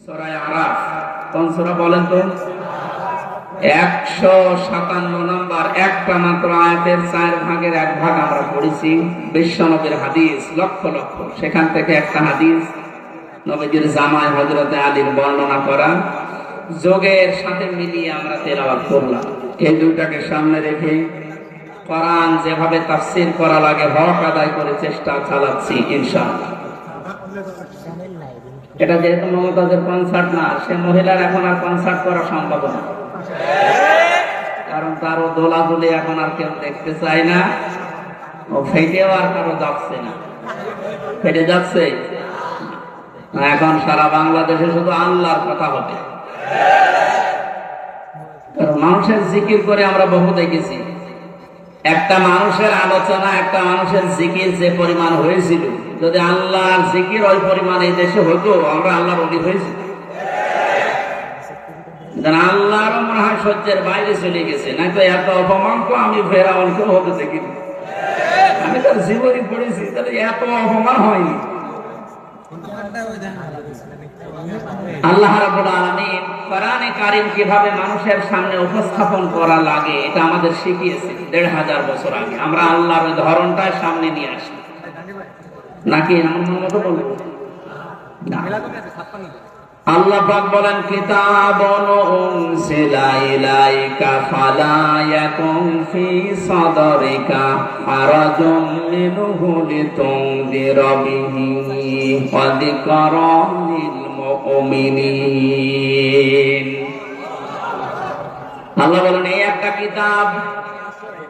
সূরা আরাফ কোন সূরা বলেন তো? 157 নম্বর একটা মাত্র আয়াতের 4 ভাগের 1 ভাগ আমরা পড়েছি। বিশ্বনবীর হাদিস লক্ষ লক্ষ, সেখান থেকে একটা হাদিস নবীজির জামাই হযরতে আলীর বর্ণনা করা যোগের সাথে মিলিয়ে আমরা তেলাওয়াত করলাম। এই দুইটাকে সামনে রেখে কোরআন যেভাবে তাফসীর করা লাগে হক আদায় করে চেষ্টা চালাচ্ছি ইনশাআল্লাহ। এটা যেহেতু মমতাজের কনসার্ট না, সে মহিলার এখন আর কনসার্ট করা সম্ভব না, কারণ তারও দোলাদুলি এখন আর কেউ দেখতে চায় না, ও ফেটেও আর কারো যাচ্ছে না। ফেটে যাচ্ছে এখন সারা বাংলাদেশে শুধু আল্লাহর কথা হবে। কারণ মানুষের জিকির করে আমরা বহু দেখেছি, একটা মানুষের আলোচনা, একটা মানুষের জিকির যে পরিমাণ হয়েছিল, যদি আল্লাহর জিকির ওই পরিমাণ এই দেশে হতো, আমরা আল্লাহর ওলি হয়েছি। আল্লাহর মনে হয় সহ্যের বাইরে চলে গেছে, না তো এত অপমান তো আমি ফেরাউনকে হতে দেখিনি, আমি তার জীবনী পড়েছি, তাহলে এত অপমান হয়নি। আল্লাহ রাব্বুল আলামিন কোরআনে কারীম কিভাবে মানুষের সামনে উপস্থাপন করা লাগে এটা আমাদের শিখিয়েছে ১৫০০ বছর আগে। আমরা আল্লাহর ওই ধরনটা সামনে নিয়ে আসি নাকি আমার মতো বলবো না। আল্লাহ পাক বলেন কিতাবুন উনজিলা ইলাইকা ফালা ইয়াকুন ফি সাদরিকা হারাজুম মিনহু লিতুনদিরা বিহি ওয়া যিকরা লিল মুমিনিন। আল্লাহ বলেন এই একটা কিতাব,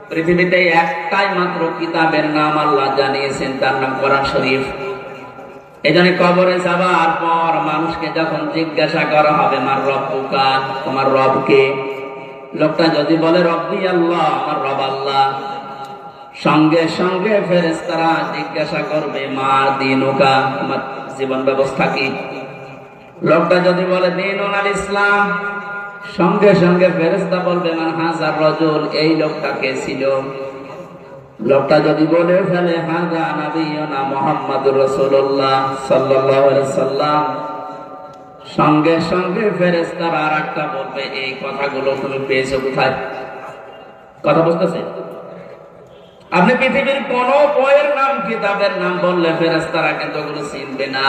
পৃথিবীতে একটাই মাত্র কিতাবের নাম আল্লাহ জানিয়েছেন, তার নাম কোরআন শরীফ। এজন্য কবরে যাবার পর মানুষকে যখন জিজ্ঞাসা করা হবে মার রব্বুকা, তোমার রব কে, লোকটা যদি বলে রব্বি আল্লাহ, আমার রব আল্লাহ, সঙ্গে সঙ্গে ফেরেশতারা জিজ্ঞাসা করবে মা দীনুকা, তোমার জীবন ব্যবস্থা কি। লোকটা যদি বলে দীনুল ইসলাম, সঙ্গে সঙ্গে ফেরেশতা বলবে মান হাযার রাজুল, এই লোকটা কে ছিল। লোকটা যদি বলে ফেলে হাযা নবিয়ুনা মুহাম্মাদুর রাসূলুল্লাহ সাল্লাল্লাহু আলাইহি সাল্লাম, সঙ্গে সঙ্গে ফেরেশতারা আরেকটা বলবে এই কথাগুলো তুমি পেয়েছো কোথায়। কথা বুঝতেছে? আপনি পৃথিবীর কোন বইয়ের নাম, কিতাবের নাম বললে ফেরেশতারা কিন্তু ওগুলো চিনবে না।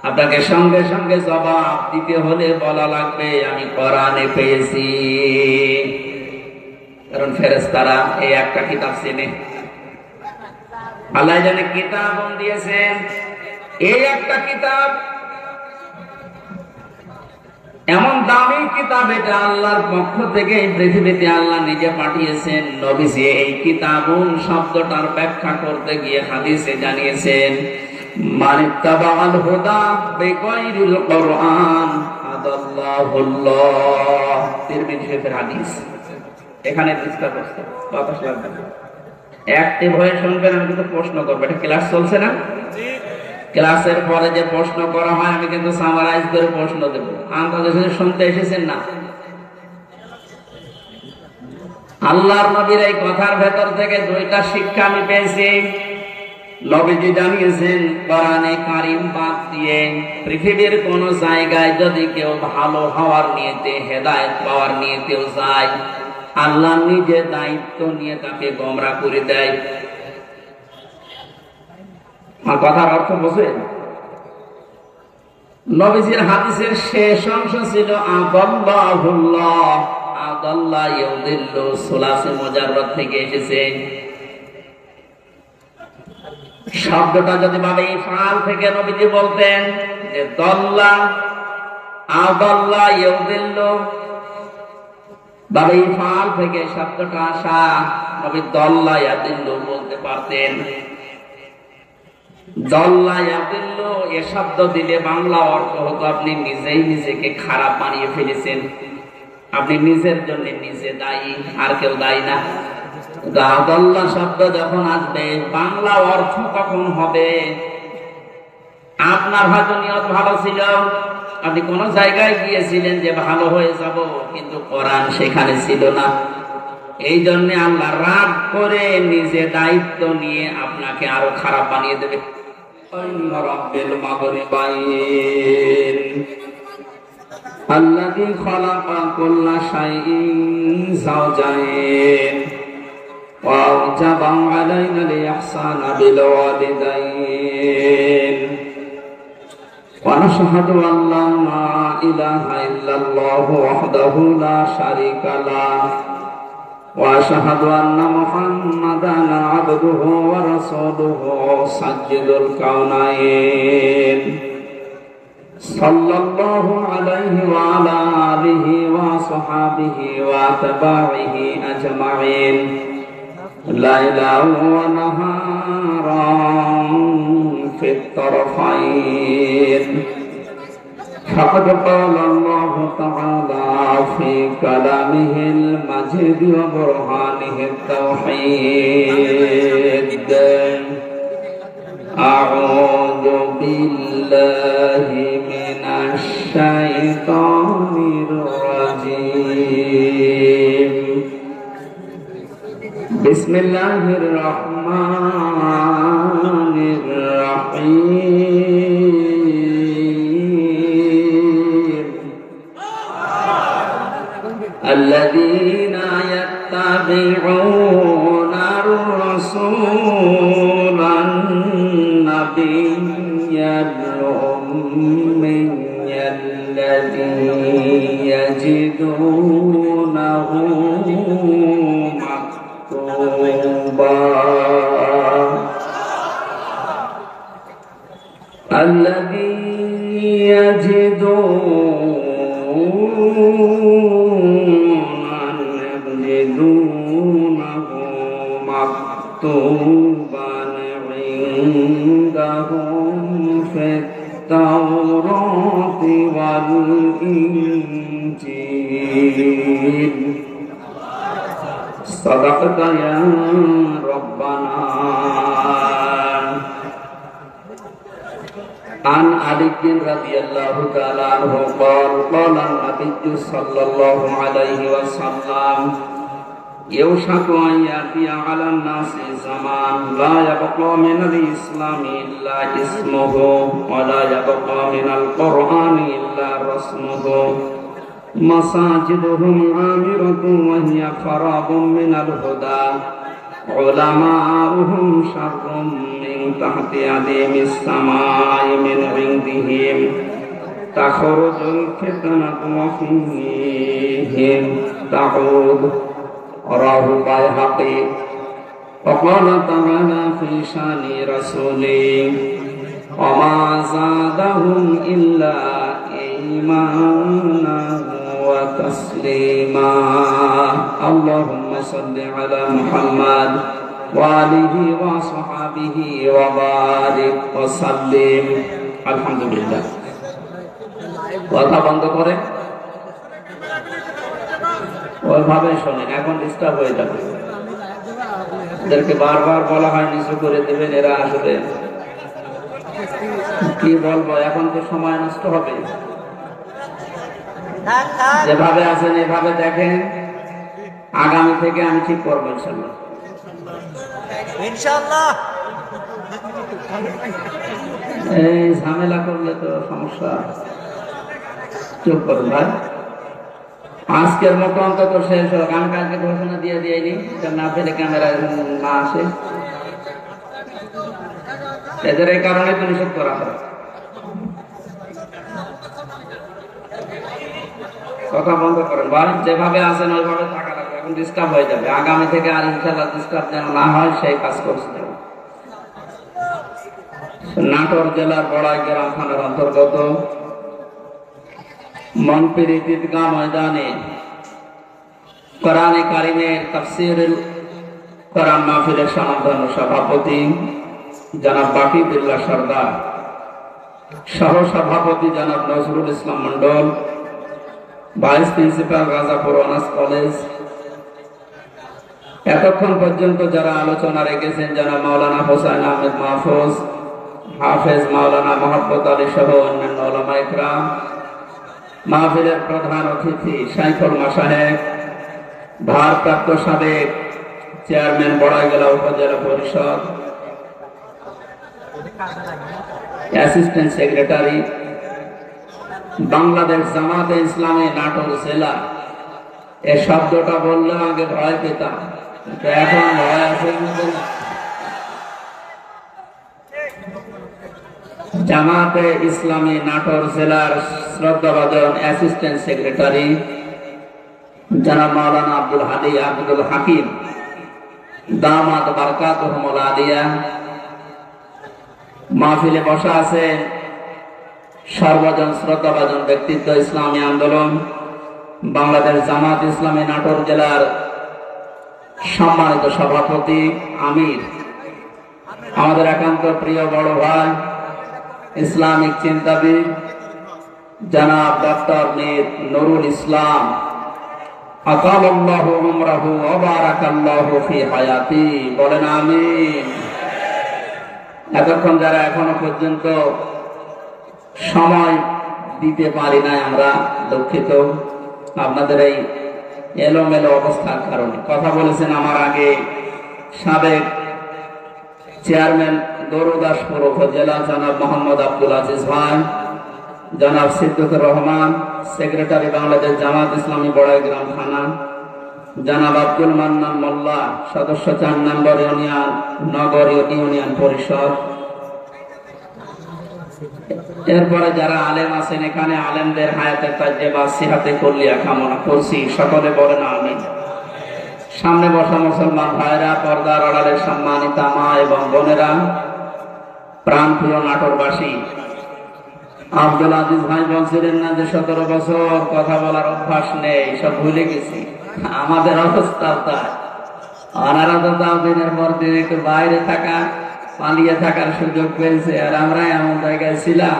আপনাকে সঙ্গে সঙ্গে জবাব দিতে হলে বলা লাগবে আমি কোরআনে পেয়েছি, কারণ ফেরেশতারা এই একটা কিতাব চেনে। আল্লাহ জানে কিতাব দিয়েছেন, এই একটা কিতাব এমন দামি কিতাব, এটা আল্লাহর পক্ষ থেকে পৃথিবীতে আল্লাহ নিজে পাঠিয়েছেন। নবীজি এই কিতাবুন শব্দটার ব্যাখ্যা করতে গিয়ে হাদিসে জানিয়েছেন মানিত্তাবাল হুদা বিগাইরিল কোরআন আদাল্লাহুল্লাহ। তিরমিজি শরীফের হাদিস। এখানে ডিসকাস করতে বাতাস লাগবে না, অ্যাক্টিভ হয়ে শুনবেন। আমি কিন্তু প্রশ্ন করবো, এটা ক্লাস চলছে না? ক্লাসের পরে যে প্রশ্ন করা হয় আমি কিন্তু সামারাইজ করে প্রশ্ন দেব। আপনাদের শুনতে এসেছেন না? আল্লাহর নবীর এই কথার ভেতর থেকে দুইটা শিক্ষা আমি পেয়েছি। নবীজি জানিয়েছেন কোরআনে কারীম বাদ দিয়ে পৃথিবীর কোন জায়গায় যদি কেউ ভালো হওয়ার নিয়তে, হেদায়েত পাওয়ার নিয়তেও যায়, আল্লাহ নিজে দায়িত্ব নিয়ে তাকে গোমরাহ করে দেয়। আমার কথার অর্থ বোঝেন? নবীজির হাদিসের শেষ অংশ ছিল আদাল্লাহুল্লাহ, আদাল্লাহ ইউদিল্লু, সুলাসে মুজাররদ থেকে এসেছে। শব্দটা যদি ভাবে ইফআল থেকে নবীজি বলতেন যে দল্লা আদাল্লাহ ইউদিল্লু, ভাবে ইফআল থেকে শব্দটা আসা, নবী দল্লা ইয়াদিল্লু বলতে পারতেন। দল্লা ইয়াদিল্লু এ শব্দ দিলে বাংলা অর্থ হতো আপনি নিজেই নিজেকে খারাপ বানিয়ে ফেলেছেন, আপনি নিজের জন্য নিজে দায়ী, আর কেউ দায়ী না। আদাল্লাহ শব্দ যখন আসবে বাংলা অর্থ তখন হবে আপনার হয়তো নিয়ত ভালো ছিল, আপনি কোন জায়গায় গিয়েছিলেন যে ভালো হয়ে যাব, কিন্তু কোরআন সেখানে ছিল না। এই জন্য আল্লাহ রাগ করে নিজে দায়িত্ব নিয়ে আপনাকে আরো খারাপ বানিয়ে দেবে। الذي خلق كل شيء زوجين وأوجب علينا الإحسان بالوالدين ونشهد أن لا إله إلا الله وحده لا شريك له وأشهد أن محمدا عبده ورسوله سيد الكونين صلى الله عليه وعلى آله وصحبه وأتباعه أجمعين ليلا ونهارا في الطرفين فقد قال الله تعالى في كلامه المجيد وبرهانه التوحيد أعوذ بالله من الشيطان الرجيم بسم الله الرحمن الرحيم الذين يتبعون الرسول النبي الأمي الذي يجدونه الذي يجدونه مكتوبا عندهم في التوراة والإنجيل صدقت يا ربنا. عن علي رضي الله تعالى عنه قال قال النبي صلى الله عليه وسلم يوشك أن يأتي على الناس زمان لا يبقى من الإسلام إلا اسمه ولا يبقى من القرآن إلا رسمه مساجدهم عامرة وهي فراغ من الهدى علماؤهم شر من تحت أديم السماء من عندهم تخرج الفتنة وفيهم تعود رواه البيهقي. وقال تعالى في شان رسوله وما زادهم إلا إيمانا وتسليما. اللهم صل على محمد وآله وصحبه وبارك وسلم. الحمد لله. কথা বন্ধ করে ওইভাবে শোনেন, এখন ডিস্টার্ব হয়ে যাবে। এদেরকে বারবার বলা হয় নিচু করে দেবেন, এরা আসলে কি বলবো, এখন তো সময় নষ্ট হবে। যেভাবে আছেন এভাবে দেখেন, আগামী থেকে আমি ঠিক করবো ইনশাল্লাহ ইনশাল্লাহ। এই ঝামেলা করলে তো সমস্যা। চুপ করুন ভাই, আজকের মতো অন্তত শেষ হোক। আমি কালকে ঘোষণা দিয়ে দিইনি, না পেলে ক্যামেরায় না আসে, এদের এই কারণে তো নিষেধ করা হয়। কথা বন্ধ করেন ভাই, যেভাবে আছেন ওইভাবে থাকা লাগবে, এখন ডিস্টার্ব হয়ে যাবে। আগামী থেকে আর ইনশাল্লাহ ডিস্টার্ব যেন না হয় সেই কাজ করছে। নাটোর জেলার বড়াই গ্রাম থানার অন্তর্গত মনপির ঈদগাহ ময়দানে কোরআনে কারিমের তাফসীরুল কোরআন মাহফিলের সমাধান সভাপতি জনাব বাকিবুল্লাহ সরদার, সহ সভাপতি জনাব Nazrul Islam Mondal, vice principal Rajapur honours college, এতক্ষণ পর্যন্ত যারা আলোচনা রেখেছেন জনাব মাওলানা হোসেন আহমেদ মাহফুজ, হাফেজ মাওলানা মোহাম্মদ আলী সহ অন্যান্য উলামা ইকরাম, মাহফিলের প্রধান অতিথি শাইখুল মাশায়েখ, ভারপ্রাপ্ত সাবেক চেয়ারম্যান বড়াইগালা উপজেলা পরিষদ, অ্যাসিস্ট্যান্ট সেক্রেটারি, বাংলাদেশ জামাতে ইসলামী নাটোর জেলা এই শব্দটা বললে আগে ভয় পেতাম, এখন ভয় আছে। জামাতে ইসলামী নাটোর জেলার শ্রদ্ধাভাজন অ্যাসিস্ট্যান্ট সেক্রেটারি জনাব মাওলানা আব্দুল হাদি আব্দুল হাকিম দামাত বারকাতুহুমুল আলিয়া মাহফিলে বসা আছেন সর্বজন শ্রদ্ধাভাজন ব্যক্তিত্ব, ইসলামী আন্দোলন বাংলাদেশ জামাত ইসলামী নাটোর জেলার সম্মানিত সভাপতি আমির, আমাদের একান্ত প্রিয় বড় ভাই ইসলামিক চিন্তাবিদ জনাব ডক্টর মীর নুরুল ইসলাম আতালাল্লাহু উমরাহু ওয়া বারাকাল্লাহু ফি হায়াতি, বলেন আমিন। এতক্ষণ যারা এখনো পর্যন্ত সময় দিতে পারি নাই, আমরা দুঃখিত। আপনাদের এই এলোমেলো অবস্থার কারণে কথা বলেছেন আমার আগে সাবেক চেয়ারম্যান গৌরদাসপুর উপজেলা জনাব মোহাম্মদ আব্দুল আজিজ ভাই, জনাব সিদ্দিকুর রহমান সেক্রেটারি বাংলাদেশ জামাত ইসলামী বড়াইগ্রাম থানা, জনাব আব্দুল মান্নান মোল্লা সদস্য 4 নম্বর ইউনিয়ন নগর ইউনিয়ন পরিষদ। এরপরে যারা আলেম আছেন এখানে, আলেমদের হায়াতে তাজ্জেবা সিহাতে কুল্লিয়া কামনা করছি, সকলে বলেন আমিন। সামনে বসা মুসলমান ভাইরা, পর্দার আড়ালের সম্মানিত মা এবং বোনেরা, প্রাণপ্রিয় নাটোরবাসী, আব্দুল আজিজ ভাই বলছিলেন না যে 17 বছর কথা বলার অভ্যাস নেই, সব ভুলে গেছি। আমাদের অবস্থা তাই, ওনারা তো তাও দিনের পর দিন একটু বাইরে থাকা পালিয়ে থাকার সুযোগ পেয়েছে, আর আমরা এমন জায়গায় ছিলাম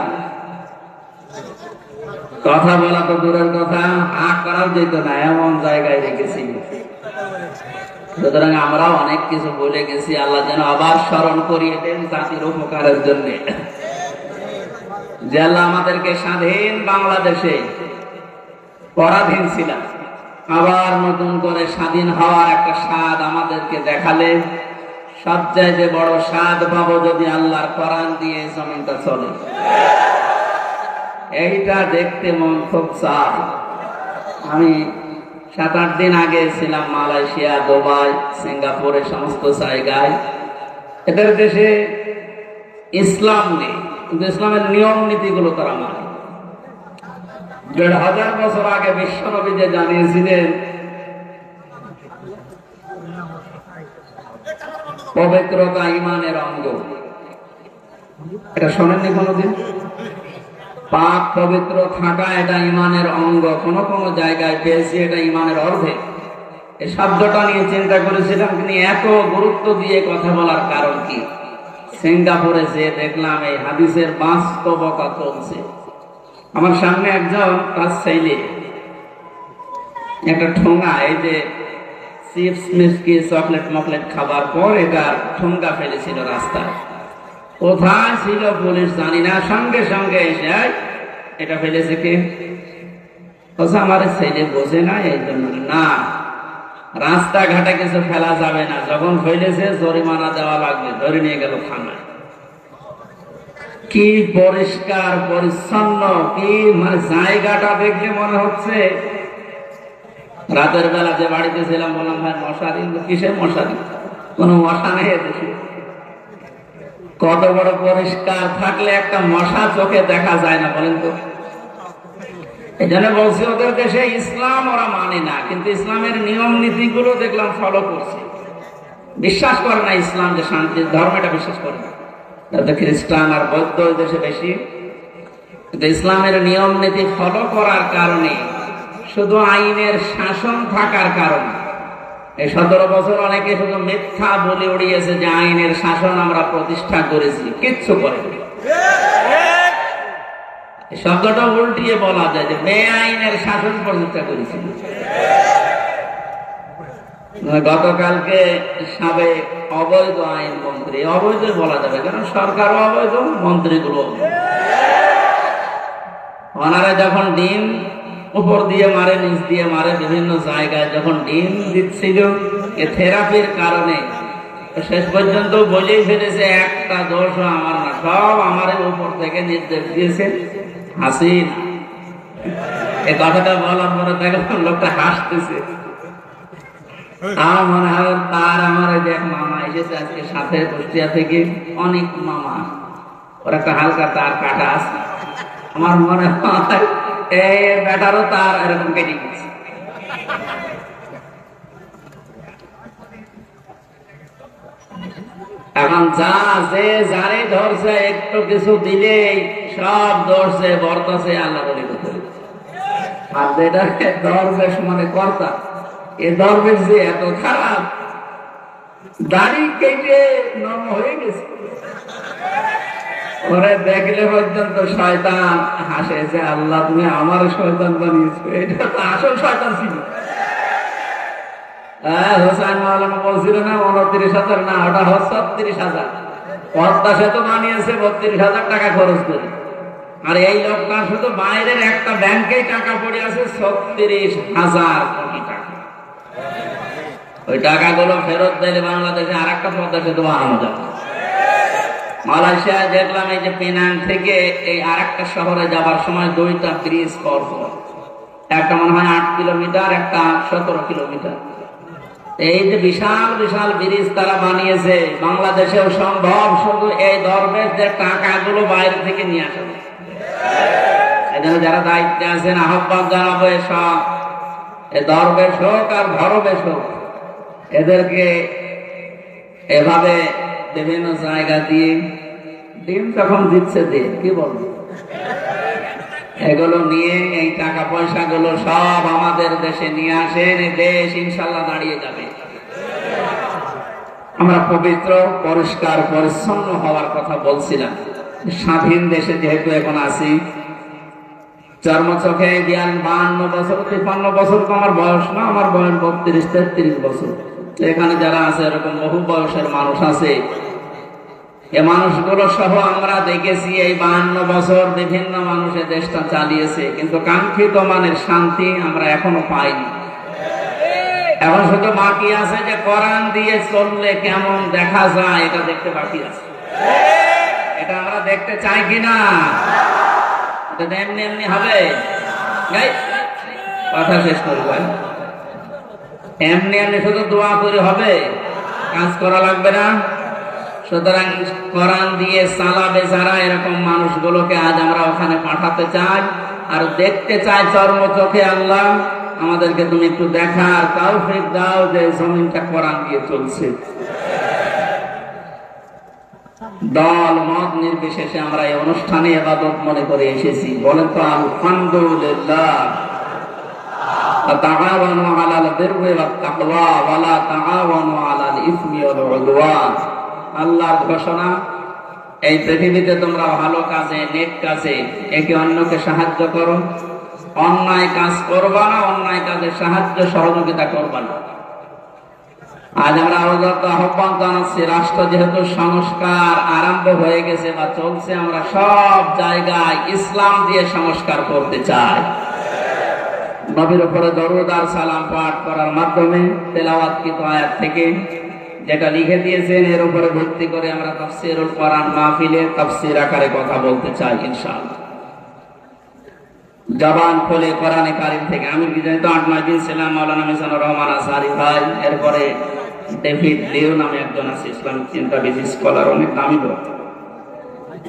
কথা বলা তো দূরের কথা, হাঁ করাও যেত না, এমন জায়গায় রেখেছি। সুতরাং আমরাও অনেক কিছু বলে গেছি, আল্লাহ যেন আবার স্মরণ করিয়ে দেন জাতির উপকারের জন্য। যে আল্লাহ আমাদেরকে স্বাধীন বাংলাদেশে পরাধীন ছিলাম, আবার নতুন করে স্বাধীন হওয়ার একটা স্বাদ আমাদেরকে দেখালে, সবচাইতে বড় স্বাদ পাবো যদি আল্লাহর কোরআন দিয়ে জমিনটা চলে। এইটা দেখতে মন খুব চায়। আমি 7-8 দিন আগে ছিলাম মালয়েশিয়া, দুবাই, সিঙ্গাপুরে, সমস্ত জায়গায়। এদের দেশে ইসলাম নেই, কিন্তু ইসলামের নিয়ম নীতিগুলো তারা মানে। 1500 বছর আগে বিশ্বনবী যে জানিয়েছিলেন পবিত্রতা ঈমানের অঙ্গ, এটা শোনেননি কোনদিন? পাক পবিত্র থাকা এটা ঈমানের অঙ্গ, কোন কোন জায়গায় পেয়েছি এটা ঈমানের অর্ধেক। এই শব্দটা নিয়ে চিন্তা করেছিলাম, কিন্তু এত গুরুত্ব দিয়ে কথা বলার কারণ কি? সিঙ্গাপুরে যে দেখলাম এই হাদিসের বাস্তবতা চলছে। আমার সামনে একজন তার ছেলে একটা ঠোঙা, এই যে চিপস মিষ্টি চকলেট মকলেট খাবার পর এটা ঠোঙ্গা ফেলেছিল রাস্তায়। কোথায় ছিল পুলিশ জানি না, সঙ্গে সঙ্গে এসে এটা ফেলেছে কে? আমার ছেলে বোঝে না, এই জন্য না, রাস্তাঘাটে কিছু ফেলা যাবে না, যখন ফেলেছে জরিমানা দেওয়া লাগবে। ধরে নিয়ে গেল থানায়। কি পরিষ্কার পরিচ্ছন্ন, কি মানে জায়গাটা দেখলে মনে হচ্ছে রাতের বেলা যে বাড়িতে ছিলাম বললাম ভাই মশারি, কিসের মশারি? কোন মশা নেই দেশে। কত বড় পরিষ্কার থাকলে একটা মশা চোখে দেখা যায় না বলেন তো? এই জন্য বলছি ওদের দেশে ইসলাম ওরা মানে না, কিন্তু ইসলামের নিয়ম নীতি গুলো দেখলাম ফলো করছে। বিশ্বাস করে না ইসলাম যে শান্তির ধর্ম, এটা বিশ্বাস করে না। খ্রিস্টান আর বৌদ্ধ দেশে বেশি, কিন্তু ইসলামের নিয়ম নীতি ফলো করার কারণে, শুধু আইনের শাসন থাকার কারণে এই 17 বছর অনেকে শুধু মিথ্যা বলে উড়িয়েছে যে আইনের শাসন আমরা প্রতিষ্ঠা করেছি, কিচ্ছু করেনি। শব্দটা উল্টিয়ে বলা যায় যে বেআইনের শাসন প্রতিষ্ঠা করেছি। গতকালকে সাবেক অবৈধ আইন মন্ত্রী, অবৈধ বলা যাবে কারণ সরকারও অবৈধ, মন্ত্রীগুলো ওনারা যখন ডিম উপর দিয়ে মারে, নিচ দিয়ে মারে, বিভিন্ন জায়গায় যখন ডিম দিচ্ছিল থেরাপির কারণে, শেষ পর্যন্ত বলেই ফেলেছে একটা দোষ আমার না, সব আমার উপর থেকে নির্দেশ দিয়েছে হাসিনা। এই কথাটা বলার পরে দেখলাম লোকটা হাসতেছে। আমার মনে হয় তার আমার ওই যে এক মামা এসেছে আজকে সাথে কুষ্টিয়া থেকে, অনেক মামা, ওর একটা হালকা তার কাটা আছে। আমার মনে হয় এই ব্যাটারও তার এরকম কেটে গেছে। এখন যা যে যারে ধরছে একটু কিছু দিলেই সব ধরছে বর্তাছে আল্লাহ বলে কথা। আর যেটা দরবেশ মানে কর্তা, এ দরবেশ যে এত খারাপ, দাড়ি কেটে নরম হয়ে গেছে, ওরে দেখলে পর্যন্ত শয়তান হাসে যে আল্লাহ তুমি আমার শয়তান বানিয়েছো, এটা তো আসল শয়তান ছিল। হোসেন মাওলানা বলছিল না 29,000 না, ওটা 36,000। পদ্মা সেতু বানিয়েছে 32,000 টাকা খরচ করে। আর এই লোকটা শুধু বাইরের একটা ব্যাংকে টাকা পড়ে আছে 36,000 কোটি টাকা। ওই টাকাগুলো ফেরত দিলে বাংলাদেশে আর একটা পদ্মা সেতু বানানো যাবে। মালয়েশিয়ায় দেখলাম এই যে পেনাং থেকে এই আর একটা শহরে যাবার সময় 2টা ব্রিজ পরপর, একটা মনে হয় 8 কিলোমিটার, একটা 17 কিলোমিটার। এই যে বিশাল বিশাল ব্রিজ তারা বানিয়েছে, বাংলাদেশেও সম্ভব শুধু এই দরবেশদের টাকাগুলো বাইরে থেকে নিয়ে আসা। এজন্য যারা দায়িত্বে আছেন আহ্বান জানাবো, এসব দরবেশ হোক আর ধরবেশ হোক, এদেরকে এভাবে বিভিন্ন জায়গা দিয়ে ডিম যখন দিচ্ছে দিয়ে কি বলবো, এগুলো নিয়ে এই টাকা পয়সা গুলো সব আমাদের দেশে নিয়ে আসেন, এই দেশ ইনশাল্লাহ দাঁড়িয়ে যাবে। আমরা পবিত্র পরিষ্কার পরিচ্ছন্ন হওয়ার কথা বলছিলাম। স্বাধীন দেশে যেহেতু এখন আছি, চর্মচোখে 52 বছর 53 বছর তো আমার বয়স না, আমার বয়স 32-33 বছর। এখানে যারা আছে এরকম বহু বয়সের মানুষ আছে, এ মানুষগুলো সহ আমরা দেখেছি এই 52 বছর বিভিন্ন মানুষের দেশটা চালিয়েছে, কিন্তু কাঙ্ক্ষিত মানের শান্তি আমরা এখনো পাইনি। এখন শুধু বাকি আছে যে কোরআন দিয়ে চললে কেমন দেখা যায়, এটা দেখতে বাকি আছে। এটা আমরা দেখতে চাই কিনা? এটা এমনি এমনি হবে? কথা শেষ করবো। এমনি এমনি শুধু দোয়া করে হবে? কাজ করা লাগবে না? সুতরাং কোরআন দিয়ে চালাবে যারা, এরকম মানুষগুলোকে আজ আমরা ওখানে পাঠাতে চাই আর দেখতে চাই চর্মচোখে। আল্লাহ আমাদেরকে তুমি একটু দেখার তৌফিক দাও যে জমিনটা কোরআন দিয়ে চলছে। দল মত নির্বিশেষে আমরা এই অনুষ্ঠানে ইবাদত মনে করে এসেছি। বলেন তো আলহামদুলিল্লাহ। তাআওয়ানু আলাল বিররি ওয়াত তাকওয়া ওয়া লা তাআওয়ানু আলাল ইসমি ওয়াল উদওয়ান। আল্লাহর ঘোষণা, এই পৃথিবীতে তোমরা ভালো কাজে, নেক কাজে একে অন্যকে সাহায্য করো, অন্যায় কাজ করবা না, অন্যায় কাজে সাহায্য সহযোগিতা করবা না। আজ আমরা আহ্বান জানাচ্ছি, রাষ্ট্র যেহেতু সংস্কার আরম্ভ হয়ে গেছে বা চলছে, আমরা সব জায়গায় ইসলাম দিয়ে সংস্কার করতে চাই। নবীর উপরে দরুদ আর সালাম পাঠ করার মাধ্যমে তেলাওয়াতকৃত আয়াত থেকে যেটা লিখে দিয়েছেন এর উপরে ভিত্তি করে আমরা তাফসীরুল কোরআন মাহফিলে তাফসীর আকারে কথা বলতে চাই ইনশাআল্লাহ। জবান খুলে কোরআনে কারীম থেকে। আমি যেহেতু 8-9 দিন ছিলাম, মাওলানা মিজানুর রহমান আসারি ভাই, এরপরে ডেভিড লিও নামে একজন আছে ইসলামিক চিন্তাবিদ স্কলার, অনেক দামি লোক।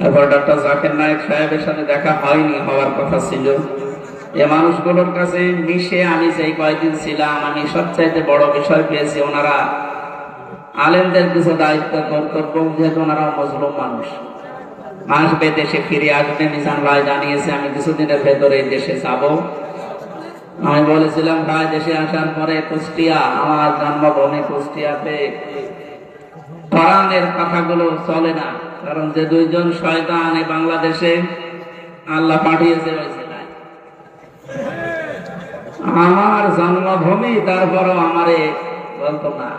এরপর ডক্টর জাকির নায়েক সাহেবের সাথে দেখা হয়নি, হওয়ার কথা ছিল। এ মানুষগুলোর কাছে মিশে আমি যেই কয়েকদিন ছিলাম, আমি সবচাইতে বড় বিষয় পেয়েছি, ওনারা আলেমদের কিছু দায়িত্ব কর্তব্য, যেহেতু ওনারা মজলুম মানুষ, আসবে দেশে ফিরে আসবে। মিজান ভাই জানিয়েছে আমি কিছুদিনের ভেতরে দেশে যাব। আমি বলেছিলাম ভাই দেশে আসার পরে কুষ্টিয়া, আমার জন্মভূমি কুষ্টিয়াতে কোরআনের কথাগুলো চলে না, কারণ যে 2জন শয়তান এই বাংলাদেশে আল্লাহ পাঠিয়েছে আমার জন্মভূমি, তারপরও আমারে বলতো না।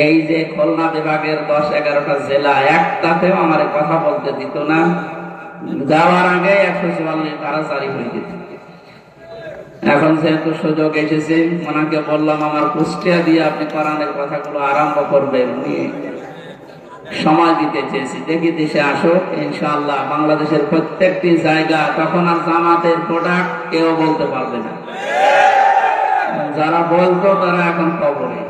এই যে খুলনা বিভাগের 10-11টা জেলা, একটাতেও আমার কথা বলতে দিত না। যাওয়ার আগে 144 ধারা জারি হয়ে যেত। এখন যেহেতু সুযোগ এসেছে, ওনাকে বললাম আমার কুষ্টিয়া দিয়ে আপনি কোরআনের কথাগুলো আরম্ভ করবেন। উনি সময় দিতে চেয়েছি, দেখি দেশে আসুক ইনশাআল্লাহ। বাংলাদেশের প্রত্যেকটি জায়গা তখন আর জামাতের প্রোডাক্ট কেউ বলতে পারবে না। যারা বলতো তারা এখন কবরে।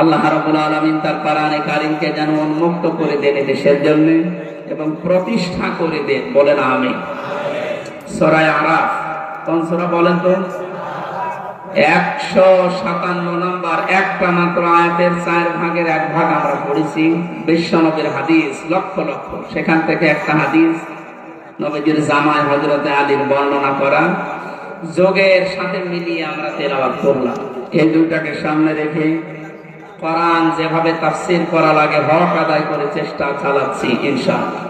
আল্লাহ রাব্বুল আলামিন তার কোরআনে কারীমকে যেন উন্মুক্ত করে দেন দেশের জন্য এবং প্রতিষ্ঠা করে দেন। বলেন আমিন। সূরা আরাফ কোন সূরা বলেন তো? 157 নম্বর, একটা মাত্র আয়াতের 4 ভাগের 1 ভাগ আমরা পড়েছি। বিশ্বনবীর হাদিস লক্ষ লক্ষ, সেখান থেকে একটা হাদিস নবীজির জামাই হযরতে আলীর বর্ণনা করা, যোগের সাথে মিলিয়ে আমরা তেলাওয়াত করলাম। এই দুইটাকে সামনে রেখে কোরআন যেভাবে তাফসীর করা লাগে হক আদায় করে চেষ্টা চালাচ্ছি ইনশাআল্লাহ।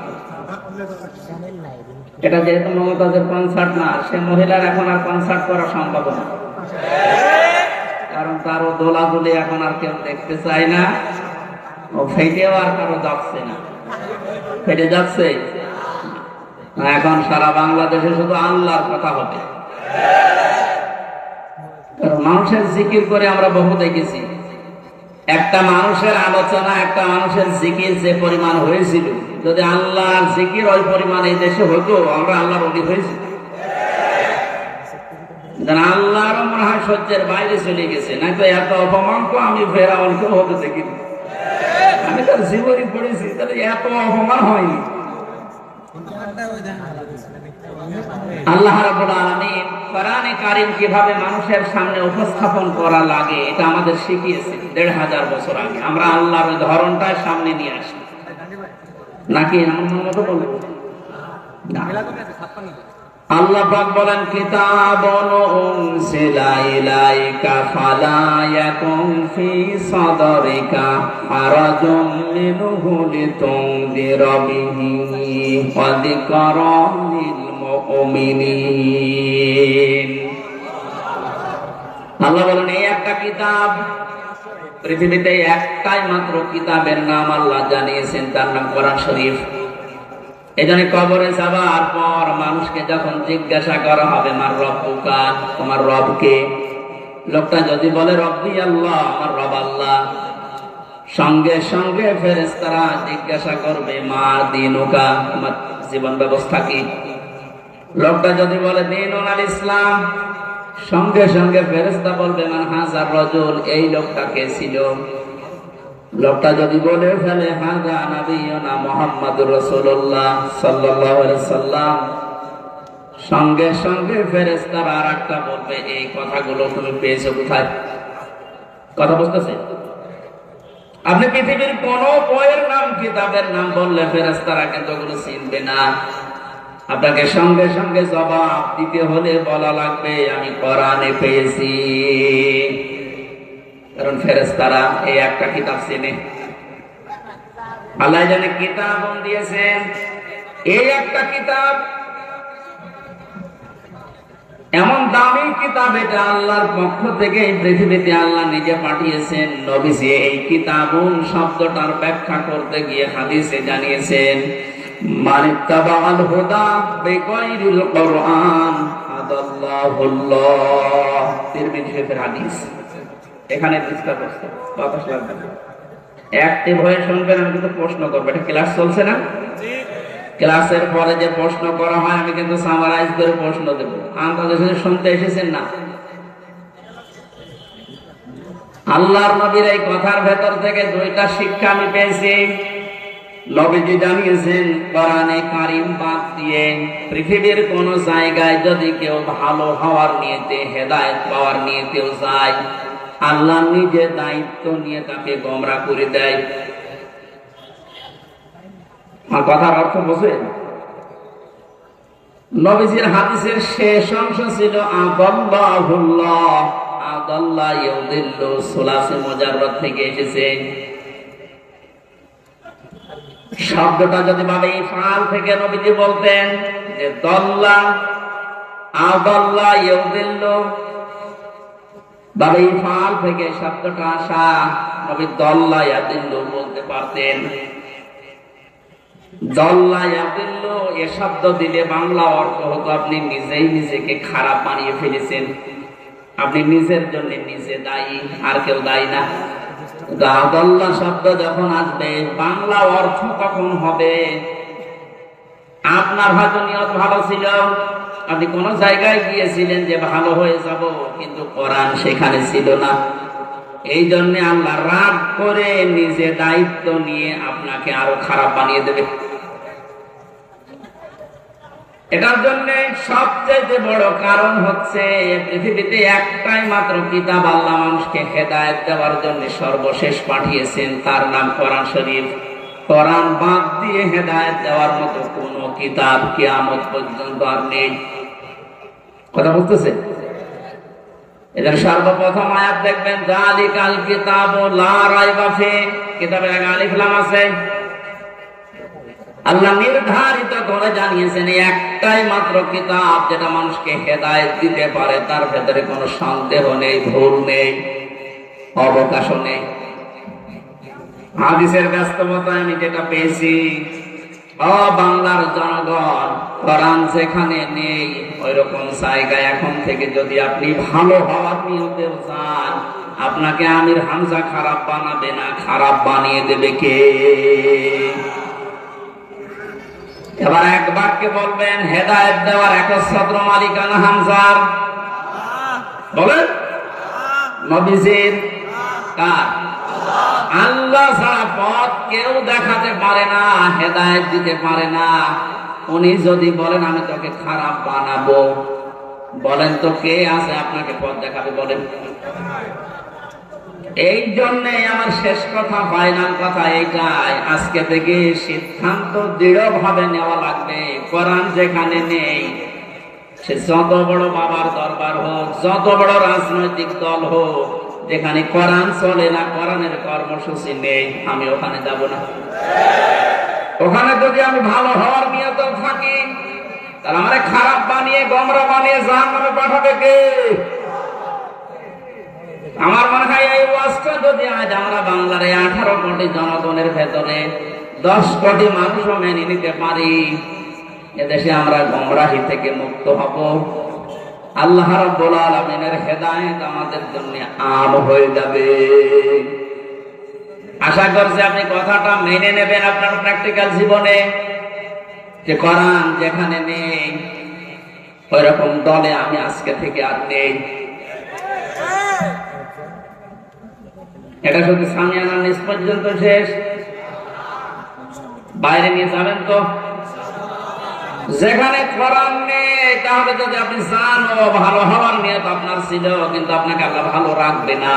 এটা যেহেতু মমতাজের কনসার্ট না, সে মহিলার এখন আর কনসার্ট করা সম্ভব না, কারণ তারও দোলাদুলি এখন আর কেউ দেখতে চায় না, ও ফেটেও আর কারো যাচ্ছে না। ফেটে যাচ্ছে এখন সারা বাংলাদেশে শুধু আল্লাহর কথা হবে। মানুষের জিকির করে আমরা বহু দেখেছি, একটা মানুষের আলোচনা, একটা মানুষের জিকির যে পরিমাণ হয়েছিল, যদি আল্লাহর জিকির ওই পরিমাণ এই দেশে হতো, আমরা আল্লাহর অলি হয়েছি। আল্লাহর মনে হয় সহ্যের বাইরে চলে গেছে, না তো এত অপমান তো আমি ফেরাউনকে হতে দেখিনি। আমি তার জীবনী পড়েছি, তাহলে এত অপমান হয়নি। আল্লাহ রাব্বুল আলামিন কোরআনে কারীম কিভাবে মানুষের সামনে উপস্থাপন করা লাগে এটা আমাদের শিখিয়েছে ১৫০০ বছর আগে। আমরা আল্লাহর ওই ধরনটা সামনে নিয়ে আসি, নাকি এমন মতো বলবো না। আল্লাহ পাক বলেন, কিতাবুন উনজিলা ইলাইকা ফালা ইয়াকুন ফি সাদরিকা হারাজুম মিনহু লিতুনদিরা বিহি ওয়া যিকরা লিল মুমিনিন। আল্লাহ বলেন, এই একটা কিতাব, পৃথিবীতে একটাই মাত্র কিতাবের নাম আল্লাহ জানিয়েছেন, তার নাম কোরআন শরীফ। এজন্য কবরে যাবার পর মানুষকে যখন জিজ্ঞাসা করা হবে, মার রব্বুকা, তোমার রব কে? লোকটা যদি বলে রব্বি আল্লাহ, আমার রব আল্লাহ, সঙ্গে সঙ্গে ফেরেশতারা জিজ্ঞাসা করবে, মা দীনুকা, তোমার জীবন ব্যবস্থা কি? লোকটা যদি বলে দীনুল ইসলাম, সঙ্গে সঙ্গে ফেরেশতা বলবে, মান হাযার রাজুল, এই লোকটা কে ছিল? লোকটা যদি বলে ফেলে হাযা নাবিয়ুনা মুহাম্মাদুর রাসূলুল্লাহ সাল্লাল্লাহু আলাইহি সাল্লাম, সঙ্গে সঙ্গে ফেরেশতারা আরেকটা বলবে, এই কথাগুলো তুমি পেয়েছো কোথায়? কথা বুঝতেছে? আপনি পৃথিবীর কোন বইয়ের নাম, কিতাবের নাম বললে ফেরেশতারা কিন্তু ওগুলো চিনবে না। আপনাকে সঙ্গে সঙ্গে জবাব দিতে হলে বলা লাগবে, আমি কোরআনে পেয়েছি। কারণ ফেরেশতারা এই একটা কিতাব চেনে। আল্লাহ জানে কিতাব দিয়েছেন, এই একটা কিতাব এমন দামি কিতাব, এটা আল্লাহর পক্ষ থেকে এই পৃথিবীতে আল্লাহ নিজে পাঠিয়েছেন। নবীজি এই কিতাবুন শব্দটার ব্যাখ্যা করতে গিয়ে হাদিসে জানিয়েছেন, মানিত্তাবাল হুদা বিগাইরিল কুরআন আদাল্লাহুল্লাহ। তিরমিজি শরীফের হাদিস। এখানে চেষ্টা করছে, বাতাস লাগবে না, অ্যাক্টিভ হয়ে শুনবেন। আমি কিন্তু প্রশ্ন করবো, এটা ক্লাস চলছে না? ক্লাসের পরে যে প্রশ্ন করা হয় আমি কিন্তু সামারাইজ করে প্রশ্ন দেবো। আন্দাজে শুনতে এসেছেন না? আল্লাহর নবীর এই কথার ভেতর থেকে দুইটা শিক্ষা আমি পেয়েছি। নবীজি জানিয়েছেন, কোরআনে কারীম বাদ দিয়ে পৃথিবীর কোন জায়গায় যদি কেউ ভালো হওয়ার নিয়তে, হেদায়েত পাওয়ার নিয়তেও যায়, আল্লাহ নিজে দায়িত্ব নিয়ে তাকে গোমরা করে দেয়। আমার কথার অর্থ বোঝেন? নবীজির হাদিসের শেষ অংশ ছিল আদাল্লাহুল্লাহ, আদাল্লাহ ইউদিল্লু, সুলাসে মুজাররদ থেকে এসেছে। শব্দটা যদি ভাবে ইফআল থেকে নবীজি বলতেন যে দল্লা, আদাল্লাহ ইউদিল্লু, ভাবে ইফআল থেকে শব্দটা আসা, নবী দল্লা ইয়াদিল্লু বলতে পারতেন। দল্লা ইয়াদিল্লু এ শব্দ দিলে বাংলা অর্থ হতো আপনি নিজেই নিজেকে খারাপ বানিয়ে ফেলেছেন, আপনি নিজের জন্য নিজে দায়ী, আর কেউ দায়ী না। আদাল্লা শব্দ যখন আসবে বাংলা অর্থ তখন হবে, আপনার হয়তো নিয়ত ভালো ছিল, আপনি কোন জায়গায় গিয়েছিলেন যে ভালো হয়ে যাব, কিন্তু কোরআন সেখানে ছিল না। এই জন্য আল্লাহ রাগ করে নিজে দায়িত্ব নিয়ে আপনাকে আরো খারাপ বানিয়ে দেবে। এটার জন্য সবচেয়ে বড় কারণ হচ্ছে পৃথিবীতে একটাই মাত্র কিতাব আল্লাহ মানুষকে হেদায়েত দেওয়ার জন্য সর্বশেষ পাঠিয়েছেন, তার নাম কোরআন শরীফ। কোরআন বাদ দিয়ে হেদায়েত দেওয়ার মতো কোন কিতাব কিয়ামত পর্যন্ত আর নেই। কথা বুঝতেছে? এদের সর্বপ্রথম আয়াত দেখবেন, যালিকাল কিতাবু লা রাইবা ফিহি, কিতাবের আগে আলিফ লাম আছে। আল্লাহ নির্ধারিত করে জানিয়েছেন একটাই মাত্র কিতাব যেটা মানুষকে হেদায়েত দিতে পারে, তার ভেতরে কোনো সন্দেহ নেই, ভুল নেই, অবকাশও নেই। হাদিসের ব্যস্ততায় আমি যেটা পেয়েছি, বাংলার জনগণ, কোরআন যেখানে নেই ওই রকম জায়গায় এখন থেকে যদি আপনি ভালো হওয়ার নিয়তে চান, আপনাকে আমির হামজা খারাপ বানাবে না, খারাপ বানিয়ে দেবে কে? এবার এক বাক্যে বলবেন, হেদায়েত দেওয়ার একচ্ছত্র মালিকানা হামজার? বলেন। নবীজির? কার? আল্লাহ ছাড়া পথ কেউ দেখাতে পারে না, হেদায়েত দিতে পারে না। উনি যদি বলেন আমি তোকে খারাপ বানাবো, বলেন তো কে আছে আপনাকে পথ দেখাবে? বলেন। এই জন্যে আমার শেষ কথা, ফাইনাল কথা এইটাই, আজকে থেকে সিদ্ধান্ত দৃঢ়ভাবে নেওয়া লাগবে। কোরআন যেখানে নেই, সে যত বড় বাবার দরবার হোক, যত বড় রাজনৈতিক দল হোক, যেখানে কোরআন চলে না, কোরআনের কর্মসূচি নেই, আমি ওখানে যাব না। ওখানে যদি আমি ভালো হওয়ার নিয়ত থাকি, তাহলে আমার খারাপ বানিয়ে গোমরা বানিয়ে জাহান্নামে পাঠাবে কে? আমার মনে হয় এই ওয়াজটা যদি আজ আমরা বাংলার 18 কোটি জনগণের ভেতরে 10 কোটি মানুষও মেনে নিতে পারি, এদেশে আমরা গোমরাহি থেকে মুক্ত হব। আল্লাহ রাব্বুল আলামিনের হেদায়েত আমাদের জন্য আম হয়ে যাবে। আশা করছি আপনি কথাটা মেনে নেবেন আপনার প্র্যাকটিক্যাল জীবনে, যে কোরআন যেখানে নেই ওই রকম দলে আমি আজকে থেকে আর নেই। এটা শুধু সামিয়ানা নিচ পর্যন্ত শেষ, বাইরে নিয়ে যাবেন তো? যেখানে কোরআন নেই, তাহলে যদি আপনি চান ও ভালো হওয়ার নিয়ত আপনার ছিল, কিন্তু আপনাকে আল্লাহ ভালো রাখবে না।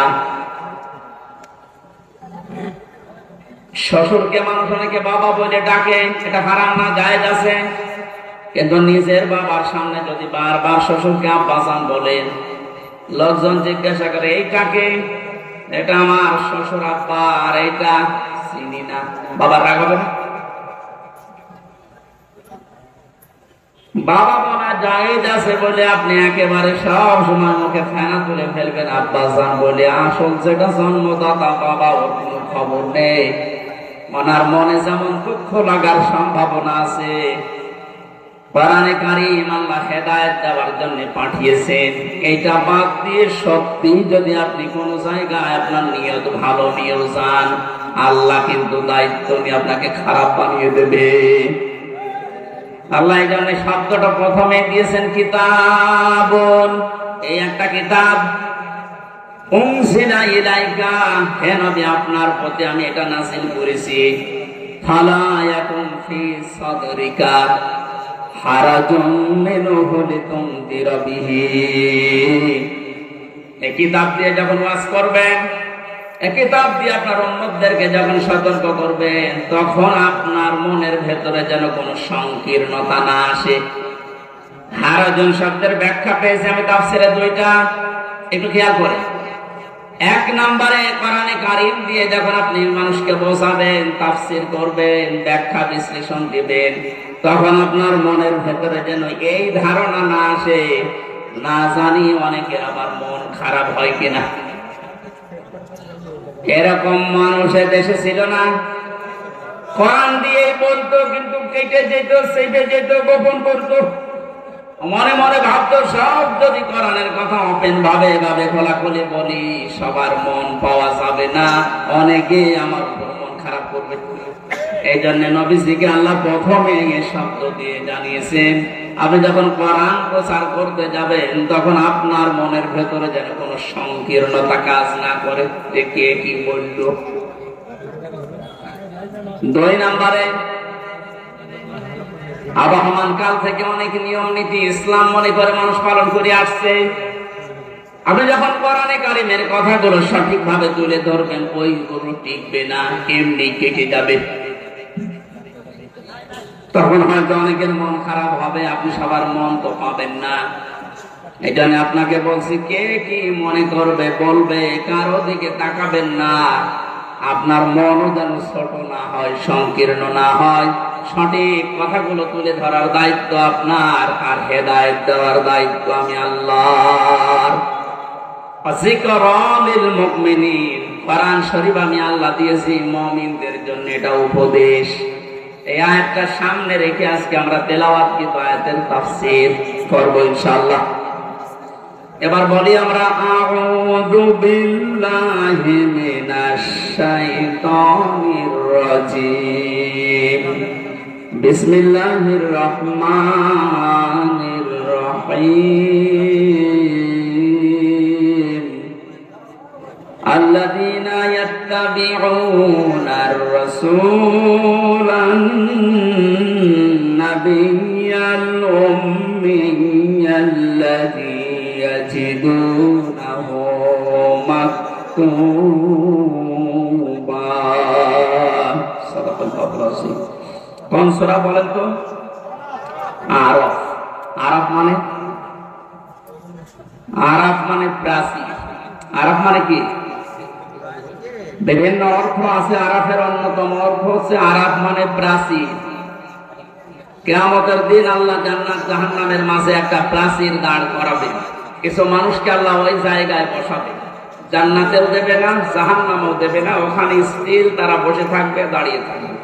শ্বশুরকে মানুষ অনেকে বাবা বলে ডাকে, এটা হারাম না, জায়েজ আছে, কিন্তু নিজের বাবার সামনে যদি বারবার শ্বশুরকে আব্বাজান বলেন, লোকজন জিজ্ঞাসা করে এই কাকে? এটা আমার শ্বশুর আব্বা, আর এইটা চিনি না। বাবার রাগ হবে না? বাবা বলা জায়েজ আছে বলে আপনি একেবারে সব সময় মুখে ফেনা তুলে ফেলবেন আব্বাজান বলে, আসল যেটা জন্মদাতা বাবা, ওর কোনো খবর নেই। ওনার মনে যেমন দুঃখ লাগার সম্ভাবনা আছে, কোরআনে কারীম আল্লাহ হেদায়েত দেওয়ার জন্য পাঠিয়েছেন। এইটা বাদ দিয়ে সত্যি যদি আপনি কোন জায়গায় আপনার নিয়ত ভালো নিয়েও যান, আল্লাহ কিন্তু দায়িত্ব নিয়ে আপনাকে খারাপ বানিয়ে দেবে। আল্লাহ এই জন্য শব্দটা প্রথমে দিয়েছেন কিতাবুন, এই একটা কিতাব। উনজিলা ইলাইকা, হে নবী আপনার প্রতি আমি এটা নাযিল করেছি। ফালা ইয়াকুন ফি সাদরিকা হারাজুম মিনহু লিতুনদিরা বিহি, এই কিতাব দিয়ে যখন ওয়াজ করবেন, এই কিতাব দিয়ে আপনার উম্মতদেরকে যখন সতর্ক করবেন, তখন আপনার মনের ভেতরে যেন কোনো সংকীর্ণতা না আসে। হারাজুন শব্দের ব্যাখ্যা পেয়েছি আমি তাফসীরে 2টা, একটু খেয়াল করে। 1 নম্বরে কোরআনে কারীম দিয়ে যখন আপনি মানুষকে বোঝাবেন, তাফসীর করবেন, ব্যাখ্যা বিশ্লেষণ দিবেন, তখন আপনার মনের ভেতরে যেন এই ধারণা না আসে, না জানি অনেকের আবার মন খারাপ হয় কিনা। এরকম মানুষের দেশে ছিল না, কোরআন দিয়ে বলতো কিন্তু কেটে যেত, সেটে যেত, গোপন করতো। মনে মনে ভাবতো সব যদি কোরআনের কথা ওপেন ভাবে এভাবে খোলাখুলি বলি সবার মন পাওয়া যাবে না, অনেকে আমার উপর মন খারাপ করবে। এই জন্য নবীজিকে আল্লাহ প্রথমে এই শব্দ দিয়ে জানিয়েছেন, আপনি যখন কোরআন প্রচার করতে যাবেন তখন আপনার মনের ভেতরে যেন কোনো সংকীর্ণতা কাজ না করে যে কে কি বলল। 2 নম্বরে, আবহমান কাল থেকে অনেক নিয়ম নীতি ইসলাম মনে করে মানুষ পালন করে আসছে। আপনি যখন কোরআনে কারিমের কথাগুলো সঠিকভাবে তুলে ধরবেন, ওইগুলো টিকবে না, এমনি কেটে যাবে। তখন হয়তো অনেকের মন খারাপ হবে, আপনি সবার মন তো পাবেন না। এই জন্য আপনাকে বলছি, কে কি মনে করবে বলবে, কারো দিকে তাকাবেন না। আপনার মনও যেন ছোট না হয়, সংকীর্ণ না হয়। সঠিক কথাগুলো তুলে ধরার দায়িত্ব আপনার, আর হেদায়েত দেওয়ার দায়িত্ব আমি আল্লাহর। যিকরালিল মুমিনিন, কোরআন শরীফ আমি আল্লাহ দিয়েছি মুমিনদের জন্য, এটা উপদেশ। এই আয়াতটা সামনে রেখে আজকে আমরা তেলাওয়াত কি আয়াতের তাফসীর করব ইনশাআল্লাহ। এবার বলি আমরা, আউযু বিল্লাহি মিনাশ শাইতানির রাজীম, বিসমিল্লাহির রহমানির রহিম। আল্লাযীনা ইয়াত্তাবিউনার রাসূলান নাবিয়্যাল উম্মিয়্যাল্লাযী ইয়াজিদুনাহু মাকতুবা। সাদাকাল্লাহুল আযীম। কোন সূরা বলেন তো? আরাফ। আরাফ মানে? আরাফ মানে প্রাচীর। আরাফ মানে কি? বিভিন্ন অর্থ আছে। আরাফের অন্যতম অর্থ হচ্ছে আরাফ মানে প্রাচীর। কিয়ামতের দিন আল্লাহ জান্নাত জাহান্নামের মাঝে একটা প্রাচীর দাঁড় করাবে। কিছু মানুষকে আল্লাহ ওই জায়গায় বসাবে, জান্নাতেও দেবে না, জাহান্নামেও দেবে না, ওখানে স্থির তারা বসে থাকবে, দাঁড়িয়ে থাকবে।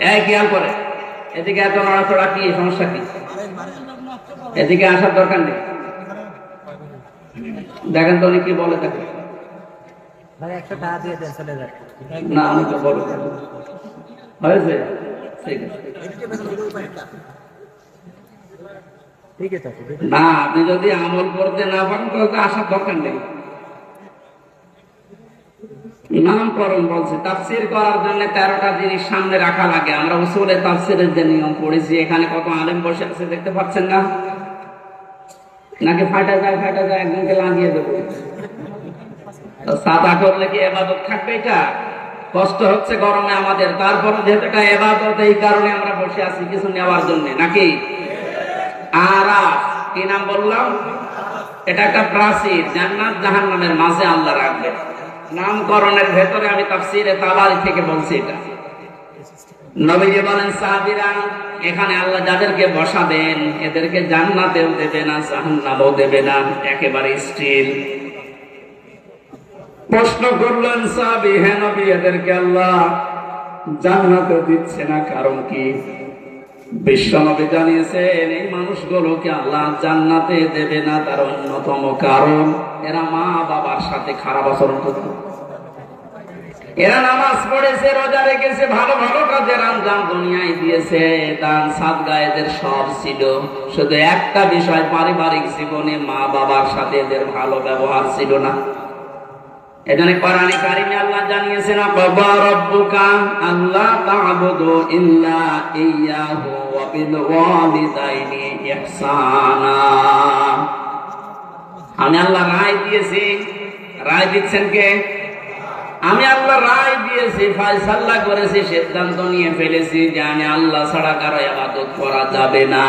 এই খেয়াল করে, এদিকে এত নড়াচড়া, কি সমস্যা কি? এদিকে আসার দরকার নেই। দেখেন তো উনি কি বলে থাকে। না আমি তো বলো হয়েছে, ঠিক আছে না। আপনি যদি আমল করতে না পারেন তাহলে আসার দরকার নেই। নামকরণ বলছে, তাফসীর করার জন্য 13টা জিনিস সামনে রাখা লাগে। আমরা উসুলে তাফসীরের যে নিয়ম পড়েছি, এখানে কত আলেম বসে আছে দেখতে পাচ্ছেন না? নাকি ফাটা যায় একজনকে লাগিয়ে দেবো। সাদা করলে কি ইবাদত থাকবে? এটা কষ্ট হচ্ছে গরমে আমাদের, তারপরে যেহেতু এটা ইবাদত, এই কারণে আমরা বসে আছি কিছু নেওয়ার জন্য, নাকি? আরাফ কি নাম বললাম? এটা একটা প্রাচীর, জান্নাত জাহান্নামের মাঝে আল্লাহ রাখবে। নামকরণের ভেতরে আমি তাফসীরে তাবারী থেকে বলছি এটা। নবীজি বলেন, সাহাবীরা, এখানে আল্লাহ যাদেরকে বসাবেন এদেরকে জান্নাতেও দেবে না, জাহান্নামেও দেবে না, একেবারে স্থির। প্রশ্ন করলেন সাহাবী, হে নবী, এদেরকে আল্লাহ জান্নাতে দিচ্ছে না, কারণ কি? বিশ্বনবী জানিয়েছেন, এই মানুষগুলোকে আল্লাহ জান্নাতে দেবে না, তার অন্যতম কারণ এরা মা বাবার সাথে খারাপ আচরণ করত। এরা নামাজ পড়েছে, রোজা রেখেছে, ভালো ভালো কাজের আঞ্জাম দুনিয়ায় দিয়েছে, দান সাদকা এদের সব ছিল, শুধু একটা বিষয়, পারিবারিক জীবনে মা বাবার সাথে এদের ভালো ব্যবহার ছিল না। এজন্য কোরআনে কারিমে আল্লাহ জানিয়েছেন, ক্বাবা রাব্বুকা আল্লা তা'বুদু ইল্লা ইয়্যাহু ওয়া বিল ওয়ালিদাইনি ইহসানা। আমি আল্লাহ রায় দিয়েছি। রায় দিচ্ছেন কে? আমি আল্লাহ রায় দিয়েছি, ফয়সালা করেছি, সিদ্ধান্ত নিয়ে ফেলেছি যে আমি আল্লাহ ছাড়া কারো ইবাদত করা যাবে না,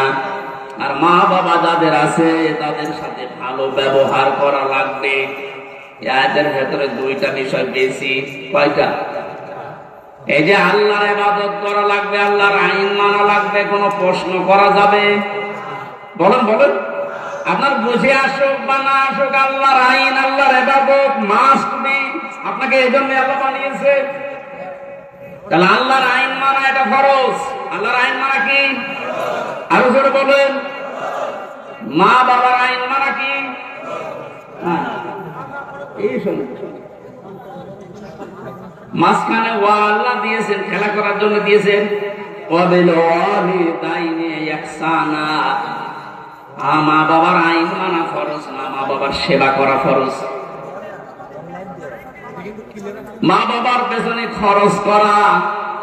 আর মা বাবা যাদের আছে তাদের সাথে ভালো ব্যবহার করা লাগবে। এদের ভেতরে 2টা বিষয় বেশি। কয়টা? এই যে আল্লাহর ইবাদত করা লাগবে, আল্লাহর আইন মানা লাগবে, কোনো প্রশ্ন করা যাবে? বলেন বলেন। আপনার বুঝে আসুক বা না আসুক, আল্লাহর আইন, আল্লাহর ইবাদত মাস্ট বি। আপনাকে এই জন্য আল্লাহ বানিয়েছে। তাহলে আল্লাহর আইন মানা এটা ফরজ। আল্লাহর আইন মানা কি? আরো জোরে বলেন। মা বাবার আইন মানা কি? এই শোনো, মাঝখানে ওয়া আল্লাহ দিয়েছেন খেলা করার জন্য দিয়েছেন। মা বাবার আইন মানা ফরজ না, মা বাবার সেবা করা ফরজ। মা বাবার পেছনে খরচ করা,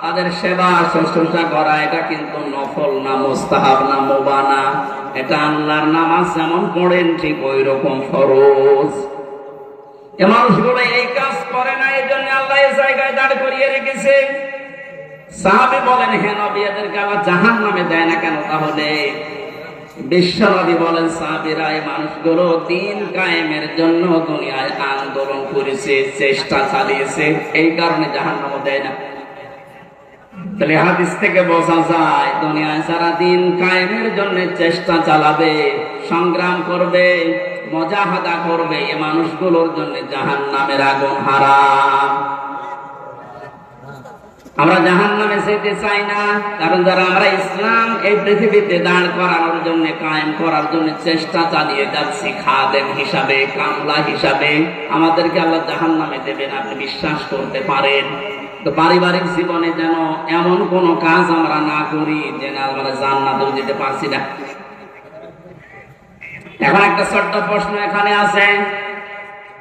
তাদের সেবা শুশ্রূষা করা, এটা কিন্তু নফল না, মুস্তাহাব না, মুবাহ না। এটা আল্লাহর নামাজ যেমন পড়েন ঠিক ওই রকম ফরজ। এ মানুষগুলো এই কাজ করে না, এই জন্য আল্লাহ এই জায়গায় দাঁড় করিয়ে রেখেছে। সাহাবী বলেন, হে নবী, এদেরকে আল্লাহ জাহান্নামে দেয় না কেন? তাহলে বিশ্বনবী বলেন, সাহাবীরা এই মানুষগুলো দিন কায়েমের জন্য দুনিয়ায় আন্দোলন করেছে, চেষ্টা চালিয়েছে, এই কারণে জাহান্নামে দেয় না। তাহলে হাদিস থেকে বোঝা যায়, দুনিয়ায় যারা দিন কায়েমের জন্য চেষ্টা চালাবে, সংগ্রাম করবে, মুজাহাদা করবে, এই মানুষগুলোর জন্য জাহান্নামের আগুন হারাম। আমরা জাহান্নামে যেতে চাই না, কারণ যারা আমরা ইসলাম এই পৃথিবীতে দাঁড় করানোর জন্য, কায়েম করার জন্য চেষ্টা চালিয়ে যাচ্ছি, খাদেম হিসাবে, কামলা হিসাবে, আমাদেরকে আল্লাহ জাহান্নামে দেবেন, আপনি বিশ্বাস করতে পারেন। তো পারিবারিক জীবনে যেন এমন কোন কাজ আমরা না করি যে না আমরা জান্নাতেও যেতে পারছি না। এখন একটা ছোট্ট প্রশ্ন এখানে আছে,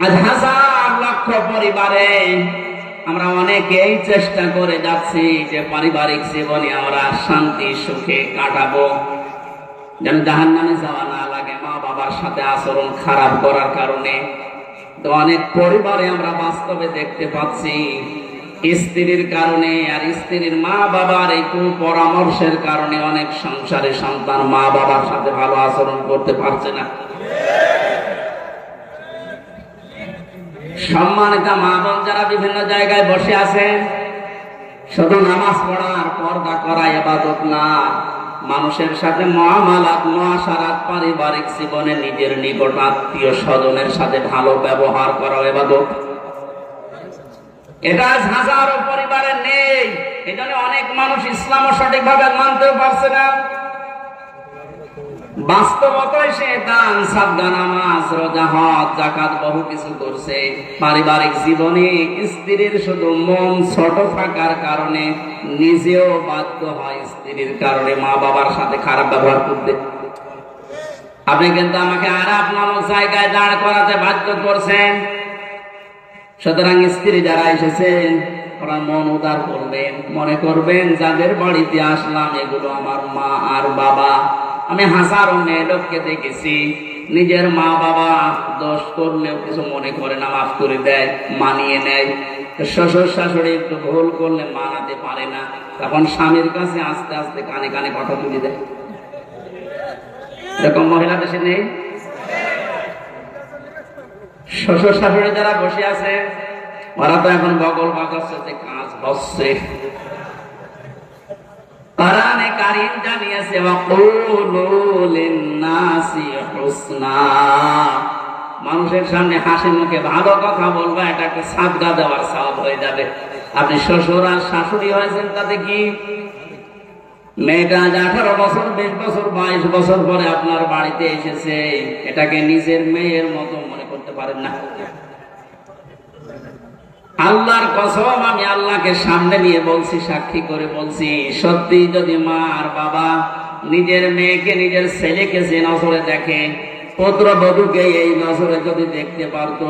আজ হাজার লক্ষ পরিবারে আমরা অনেকেই চেষ্টা করে যাচ্ছি যে পারিবারিক জীবনে আমরা শান্তি সুখে কাটাবো, যেন জাহান্নামে যাওয়া না লাগে মা বাবার সাথে আচরণ খারাপ করার কারণে। তো অনেক পরিবারে আমরা বাস্তবে দেখতে পাচ্ছি, স্ত্রীর কারণে আর স্ত্রীর মা বাবার এই কুপরামর্শের কারণে অনেক সংসারে সন্তান মা বাবার সাথে ভালো আচরণ করতে পারছে না। সম্মানিত মা বোন যারা বিভিন্ন জায়গায় বসে আছেন, শুধু নামাজ পড়া আর পর্দা করা ইবাদত না, মানুষের সাথে মুআমালাত, মুআশারাত, পারিবারিক জীবনে নিজের নিকট আত্মীয় স্বজনের সাথে ভালো ব্যবহার করা ইবাদত। এটা হাজারো পরিবারে নেই, এজন্য অনেক মানুষ ইসলামও সঠিকভাবে মানতেও পারছে না। বাস্তবতায় সে দান, সাদকা, নামাজ, রোজা, হজ, যাকাত বহু কিছু করছে, পারিবারিক জীবনে স্ত্রীর শুধু মন ছোট থাকার কারণে নিজেও বাধ্য হয় স্ত্রীর কারণে মা বাবার সাথে খারাপ ব্যবহার করতে। আপনি কিন্তু আমাকে আরাপ নামক জায়গায় দাঁড় করাতে বাধ্য করছেন। সুতরাং স্ত্রী যারা এসেছেন, ওরা মন উদার করবেন, মনে করবেন যাদের বাড়িতে আসলাম এগুলো আমার মা আর বাবা। আমি হাজারো মেয়ে লোককে দেখেছি, নিজের মা বাবা দোষ করলেও কিছু মনে করে না, মাফ করে দেয়, মানিয়ে নেয়। শ্বশুর শাশুড়ি একটু ভুল করলে মানাতে পারে না, তখন স্বামীর কাছে আস্তে আস্তে কানে কানে কথা তুলে দেয়। এরকম মহিলা দেশে নেই? শ্বশুর শাশুড়ি যারা বসে আছে, ওরা তো এখন বগল বাজাচ্ছে যে কাজ হচ্ছে। কোরআনে কারীম জানিয়েছে, ওয়াকুলু লিন-নাসি হুসনা, মানুষের সামনে হাসি মুখে ভালো কথা বলবা, এটা একটা সাদকা দেওয়ার সওয়াব হয়ে যাবে। আপনি শ্বশুর আর শাশুড়ি হয়েছেন, তাতে কি? মেয়েটা 18 বছর, 20 বছর, 22 বছর পরে আপনার বাড়িতে এসেছে, এটাকে নিজের মেয়ের মতো মনে করতে পারেন না। আল্লাহর কসম, আমি আল্লাহকে সামনে নিয়ে বলছি, সাক্ষী করে বলছি, সত্যি যদি মা আর বাবা নিজের মেয়েকে, নিজের ছেলেকে যে নজরে দেখে, পুত্রবধূকে এই নজরে যদি দেখতে পারতো,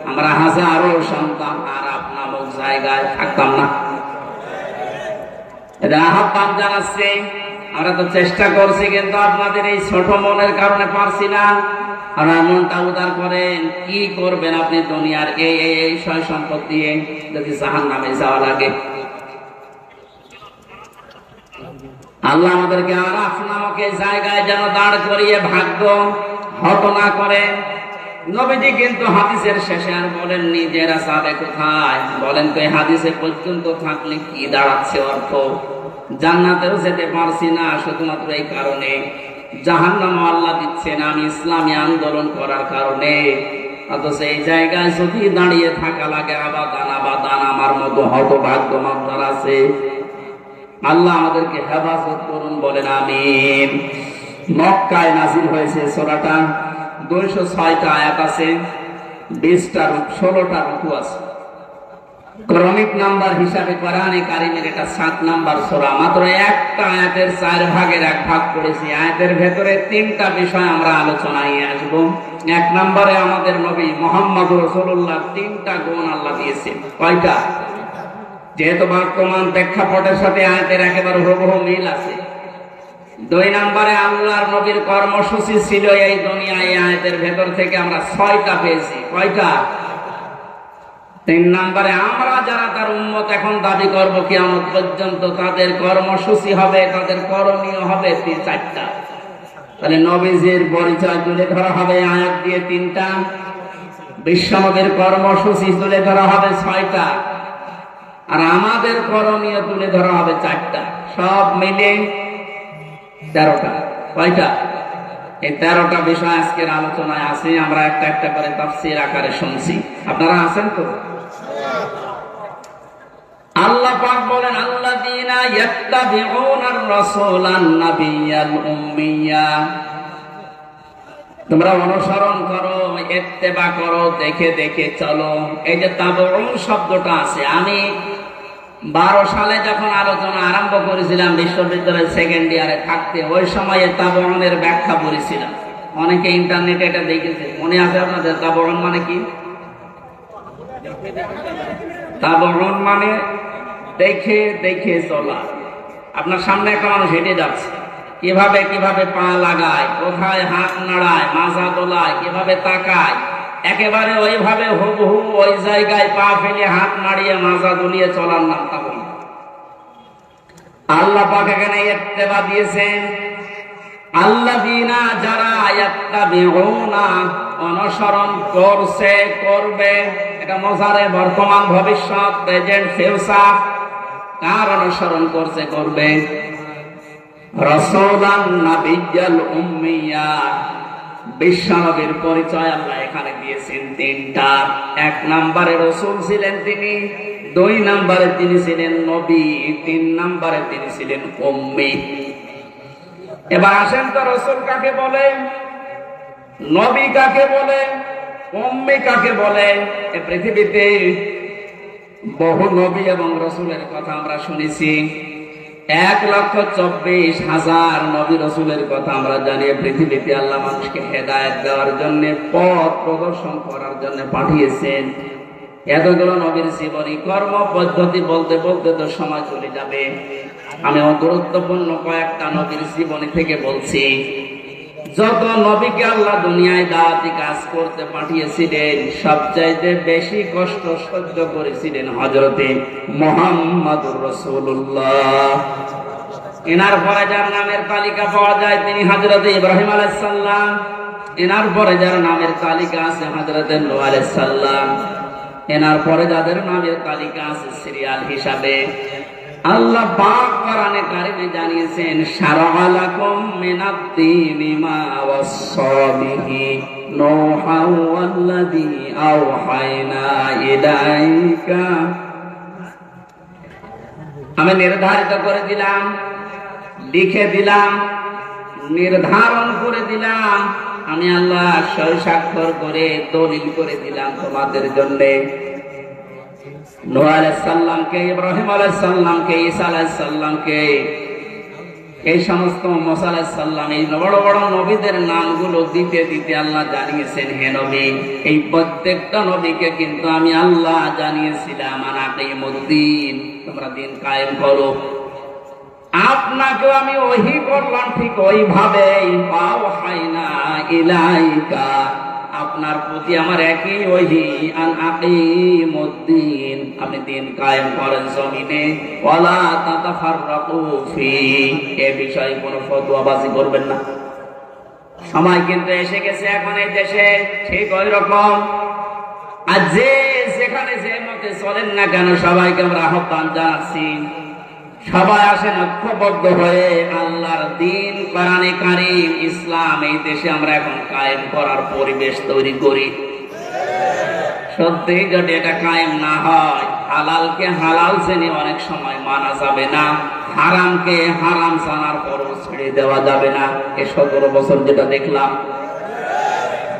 আমরা হাজারো সন্তান আরাপ নামক জায়গায় থাকতাম না। এটা আহ্বান জানাচ্ছে। আমরা তো চেষ্টা করছি, কিন্তু আপনাদের এই ছোট মনের কারণে পারছি না। আপনার মনটা উদার করেন, কি করবেন আপনি দুনিয়ার এই সয় সম্পদ দিয়ে যদি জাহান্নামে যাওয়া লাগে। আল্লাহ আমাদেরকে আরাফ নামক এই জায়গায় যেন দাঁড় করিয়ে ভাগ্য হত না করেন। নবীজি কিন্তু হাদিসের শেষে আর বলেননি যে এরা যাবে কোথায়, বলেন তো এই হাদিসে পর্যন্ত থাকলে কি দাঁড়াচ্ছে অর্থ? জান্নাতেও যেতে পারছি না শুধুমাত্র এই কারণে, জাহান্নামও আল্লাহ দিচ্ছেন আমি ইসলামী আন্দোলন করার কারণে। অথচ এই জায়গায় যদি দাঁড়িয়ে থাকা লাগে আবাদান আবাদান, আমার মতো হতভাগ্য আপনারা আছে। আল্লাহ আমাদেরকে হেফাজত করুন, বলেন আমিন। মক্কায় নাজিল হয়েছে সূরাটা। 206টা আয়াত আছে, 20টা 16টা রুকু আছে। ক্রমিক নাম্বার হিসাবে কোরআনে কারিমের এটা 7 নাম্বার সূরা। মাত্র একটা আয়াতের 4 ভাগের 1 ভাগ করেছি। আয়াতের ভেতরে 3টা বিষয় আমরা আলোচনায় আসব। 1 নম্বরে আমাদের নবী মুহাম্মদ রাসূলুল্লাহ 3টা গুণ আল্লাহ দিয়েছেন। কয়টা? যেহেতু বর্তমান প্রেক্ষাপটের সাথে আয়াতের একেবারে হুবহু মিল আছে। 2 নম্বরে আল্লাহর নবীর কর্মসূচি ছিল এই দুনিয়ায়, আয়াতের ভেতর থেকে আমরা 6টা পেয়েছি। কয়টা? 3 নম্বরে আমরা যারা তার উম্মত এখন দাবি করব কিয়ামত পর্যন্ত, তাদের কর্মসূচি হবে, তাদের করণীয় হবে 4টা। তাহলে নবীজির পরিচয় তুলে ধরা হবে আয়াত দিয়ে 3টা, বিশ্বনবীর কর্মসূচি তুলে ধরা হবে 6টা, আর আমাদের করণীয় তুলে ধরা হবে 4টা। সব মিলে 13টা। কয়টা? এই 13টা বিষয় আজকের আলোচনায় আছে। আমরা একটা একটা করে তাফসীর আকারে শুনছি। আপনারা আছেন তো? আল্লাহ পাক বলেন, আল্লাযীনা ইয়াত্তাবিউনার রাসূলান নাবিয়্যাল উম্মিয়্যা। তোমরা অনুসরণ করো, ইত্তেবা করো, দেখে দেখে চলো। এই যে তাবউন শব্দটা আছে, আমি 12 সালে যখন আলোচনা আরম্ভ করেছিলাম বিশ্ববিদ্যালয়ের 2nd ইয়ারে থাকতে, ওই সময়ে তাবউনের ব্যাখ্যা পড়েছিলাম। অনেকে ইন্টারনেটে এটা দেখেছে, মনে আছে আপনাদের? তাবউন মানে কি? তাবউন মানে দেখে দেখে চলা। আপনার সামনে একটা মানুষ হেঁটে যাচ্ছে, কিভাবে কিভাবে পা লাগায়, কোথায় হাত নাড়ায়, মাজা দোলায়, কিভাবে তাকায়, একেবারে ওইভাবে হুবহু ওই জায়গায় পা ফেলে হাত নাড়িয়ে মাজা দুলিয়ে চলার নাম তাবউন। আল্লাহ পাক এখানে ইত্তেবা দিয়েছেন, আল্লাযীনা যারা ইয়াত্তাবিউনা অনুসরণ করছে, করবে। এটা মুজারে, বর্তমান, ভবিষ্যৎ, প্রেজেন্ট, ফিউচার। কার অনুসরণ করছে, করবে? রাসূলান নাবিয়্যাল উম্মিয়্যা। বিশ্বনবীর পরিচয় আল্লাহ এখানে দিয়েছেন 3টা। 1 নম্বরে রাসূল ছিলেন তিনি, 2 নম্বরে তিনি ছিলেন নবী, 3 নম্বরে তিনি ছিলেন উম্মি। এবার আসেন তো, রাসূল কাকে বলে, নবী কাকে বলে, উম্মি কাকে বলে? এই পৃথিবীতে বহু নবী এবং রাসূলের কথা আমরা শুনেছি। 1,24,000 নবী রাসূলের কথা আমরা জানি। পৃথিবীতে আল্লাহ মানুষকে হেদায়েত দেওয়ার জন্য, পথ প্রদর্শন করার জন্য পাঠিয়েছেন। এতগুলো নবীর জীবনী, কর্ম পদ্ধতি বলতে বলতে তো সময় চলে যাবে। আমি গুরুত্বপূর্ণ কয়েকটা নবীর জীবনী থেকে বলছি। যত নবীকে আল্লাহ দুনিয়ায় দাওয়াতি কাজ করতে পাঠিয়েছিলেন, সবচাইতে বেশি কষ্ট সহ্য করেছিলেন হযরতে মুহাম্মদুর রাসূলুল্লাহ। এনার পরে যার নামের তালিকা পাওয়া যায় তিনি হযরতে ইব্রাহিম আলাইহিস সালাম। এনার পরে যার নামের তালিকা আছে হযরতে নূহ আলাইহিস সালাম। এনার পরে যাদের নামের তালিকা আছে সিরিয়াল হিসাবে, আল্লাহ পাক কোরআনে কারিমে জানিয়েছেন, শারা'a লাকুম মিনাদ-দীনি মা ওয়াসসা বিহি নূহা ওয়াল্লাযী আওহায়না ইলাইকা। আমি নির্ধারিত করে দিলাম, লিখে দিলাম, নির্ধারণ করে দিলাম, আমি আল্লাহ সই স্বাক্ষর করে দলিল করে দিলাম তোমাদের জন্য। নূহ আলাইহিস সালামকে, ইব্রাহিম আলাইহিস সালামকে, ঈসা আলাইহিস সালামকে, এই সমস্ত মুসা আলাইহিস সালাম, এই বড় বড় নবীদের নামগুলো দিতে দিতে আল্লাহ জানিয়েছেন, হে নবী, এই প্রত্যেকটা নবীকে কিন্তু আমি আল্লাহ জানিয়েছিলাম আনাকিমুদ্দিন, তোমরা দিন কায়েম করো। আপনাকেও আমি ওহী করলাম ঠিক ওইভাবে, ওয়াহাইনা ইলাইকা, আপনার প্রতি আমার একই ওহী, আন আকিমুদ্দিন, আপনি দিন কায়েম করেন জমিনে, ওয়ালা তাতাফাররাকু ফি, এই বিষয়ে কোনো ফতোয়াবাজি করবেন না। সময় কিন্তু এসে গেছে এখন এই দেশে ঠিক ওই রকম। আর যে যেখানে যে মতে চলেন না কেন, সবাইকে আমরা আহ্বান জানাচ্ছি, সবাই আসেন ঐক্যবদ্ধ হয়ে আল্লাহর দ্বীন, কোরআনে কারীম, ইসলাম এই দেশে আমরা এখন কায়েম করার পরিবেশ তৈরি করি। সত্যি যদি এটা কায়েম না হয়, হালালকে হালাল জেনে অনেক সময় মানা যাবে না, হারামকে হারাম জানার পরও ছেড়ে দেওয়া যাবে না। এই 17 বছর যেটা দেখলাম,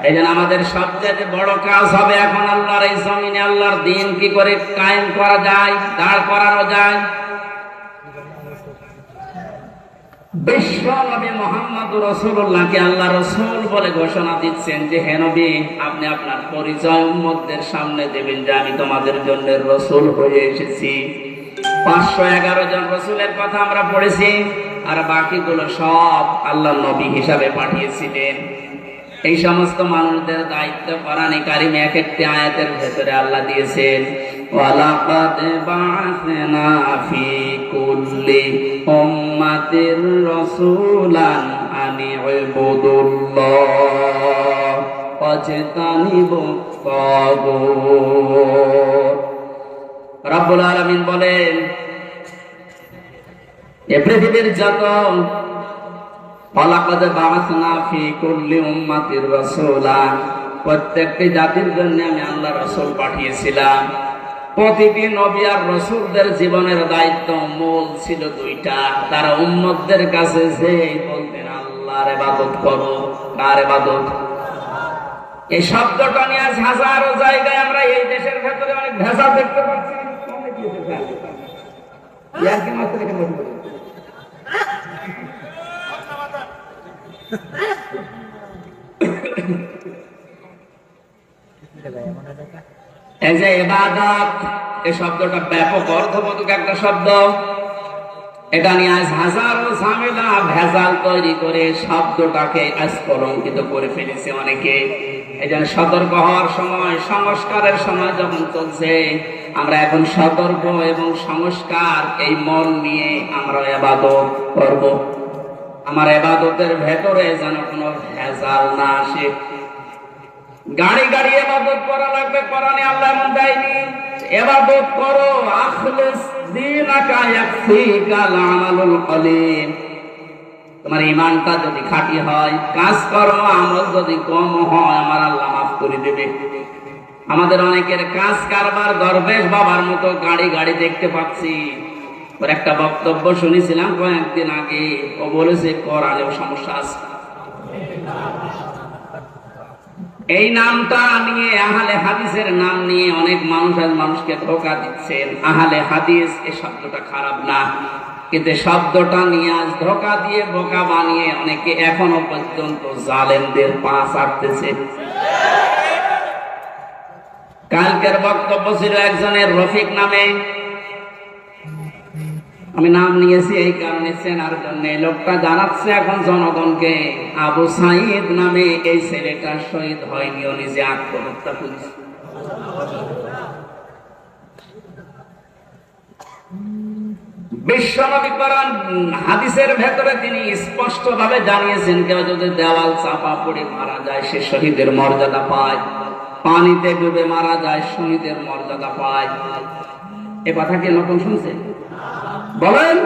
এই জন্য আমাদের সবচেয়ে বড় কাজ হবে এখন আল্লাহর এই জমিনে আল্লাহর দ্বীন কি করে কায়েম করা যায়, দাঁড় করানো যায়। বিশ্ব নবী মুহাম্মদুর রাসূলুল্লাহকে আল্লাহ রাসূল বলে ঘোষণা দিচ্ছেন যে হে নবী, আপনি আপনার পরিচয় উম্মতদের সামনে দেবেন যে আমি তোমাদের জন্য রাসূল হয়ে এসেছি। 511 জন রাসূলের কথা আমরা পড়েছি, আর বাকিগুলো সব আল্লাহ নবী হিসাবে পাঠিয়েছিলেন। এই সমস্ত মানুষদের দায়িত্ব কোরআনে কারিমে এক একটি আয়াতের ভেতরে আল্লাহ দিয়েছেন। ওয়ালাকাদ বা'আসনা ফি কুল্লি উম্মাতির রাসূলান আনি ইবুদুল্লাহ ওয়াজতানিবুত তাগুত। রব্বুল আলামিন বলেন, এ পৃথিবীর যত ওয়ালাকাদ বা'আসনা ফি কুল্লি উম্মাতির রাসূলান, প্রত্যেকটি জাতির জন্য আমি আল্লাহ রাসূল পাঠিয়েছিলাম। প্রতিটি নবী আর রাসূলদের জীবনের দায়িত্ব মূল ছিল দুইটা। তারা উম্মতদের কাছে যে বলতেন আল্লাহর ইবাদত করো। কার ইবাদত? এই শব্দটা নিয়ে আজ হাজারো জায়গায় আমরা এই দেশের ভেতরে অনেক ভেজাল দেখতে পাচ্ছি। এই যে ইবাদত, এই শব্দটা ব্যাপক অর্থবোধক একটা শব্দ। এটা নিয়ে আজ হাজারো ঝামেলা ভেজাল তৈরি করে শব্দটাকে আজ কলঙ্কিত করে ফেলেছে অনেকে। এই জন্য সতর্ক হওয়ার সময়, সংস্কারের সময় যখন চলছে, আমরা এখন সতর্ক এবং সংস্কার এই মন নিয়ে আমরা ইবাদত করব। আমার ইবাদতের ভেতরে যেন কোনো ভেজাল না আসে। গাড়ি গাড়ি ইবাদত করা লাগবে, কোরআনে আল্লাহ এমন দেয়নি। ইবাদত করো, আখলিস দীনাকা ইয়াকফিকাল আমালুল কলিল। তোমার ঈমানটা যদি খাঁটি হয়, কাজ কর্ম আমল যদি কম হয়, আমার আল্লাহ মাফ করে দেবে। আমাদের অনেকের কাজ কারবার দরবেশ বাবার মতো গাড়ি গাড়ি দেখতে পাচ্ছি। ওর একটা বক্তব্য শুনেছিলাম কয়েকদিন আগে, ও বলেছে কোরআনেও সমস্যা আছে। এই নামটা নিয়ে, আহলে হাদিসের নাম নিয়ে অনেক মানুষ আজ মানুষকে ধোঁকা দিচ্ছেন। আহলে হাদিস এই শব্দটা খারাপ না, কিন্তু শব্দটা নিয়ে আজ ধোঁকা দিয়ে বোকা বানিয়ে অনেকে এখনো পর্যন্ত জালেমদের পা চাটতেছে। কালকের বক্তব্য ছিল একজনের রফিক নামে, আমি নাম নিয়েছি এই কারণে চেনার জন্য। লোকটা জানাচ্ছে এখন জনগণকে, আবু সাইদ নামে এই ছেলেটা শহীদ হয়নি, ও নিজে আত্মহত্যা করেছে। বিশ্বনবী কোরআন হাদিসের ভেতরে তিনি স্পষ্ট ভাবে জানিয়েছেন, কেউ যদি দেওয়াল চাপা পড়ে মারা যায় সে শহীদের মর্যাদা পায়, পানিতে ডুবে মারা যায় শহীদের মর্যাদা পায়। এ কথা কি নতুন শুনছেন? বলেন,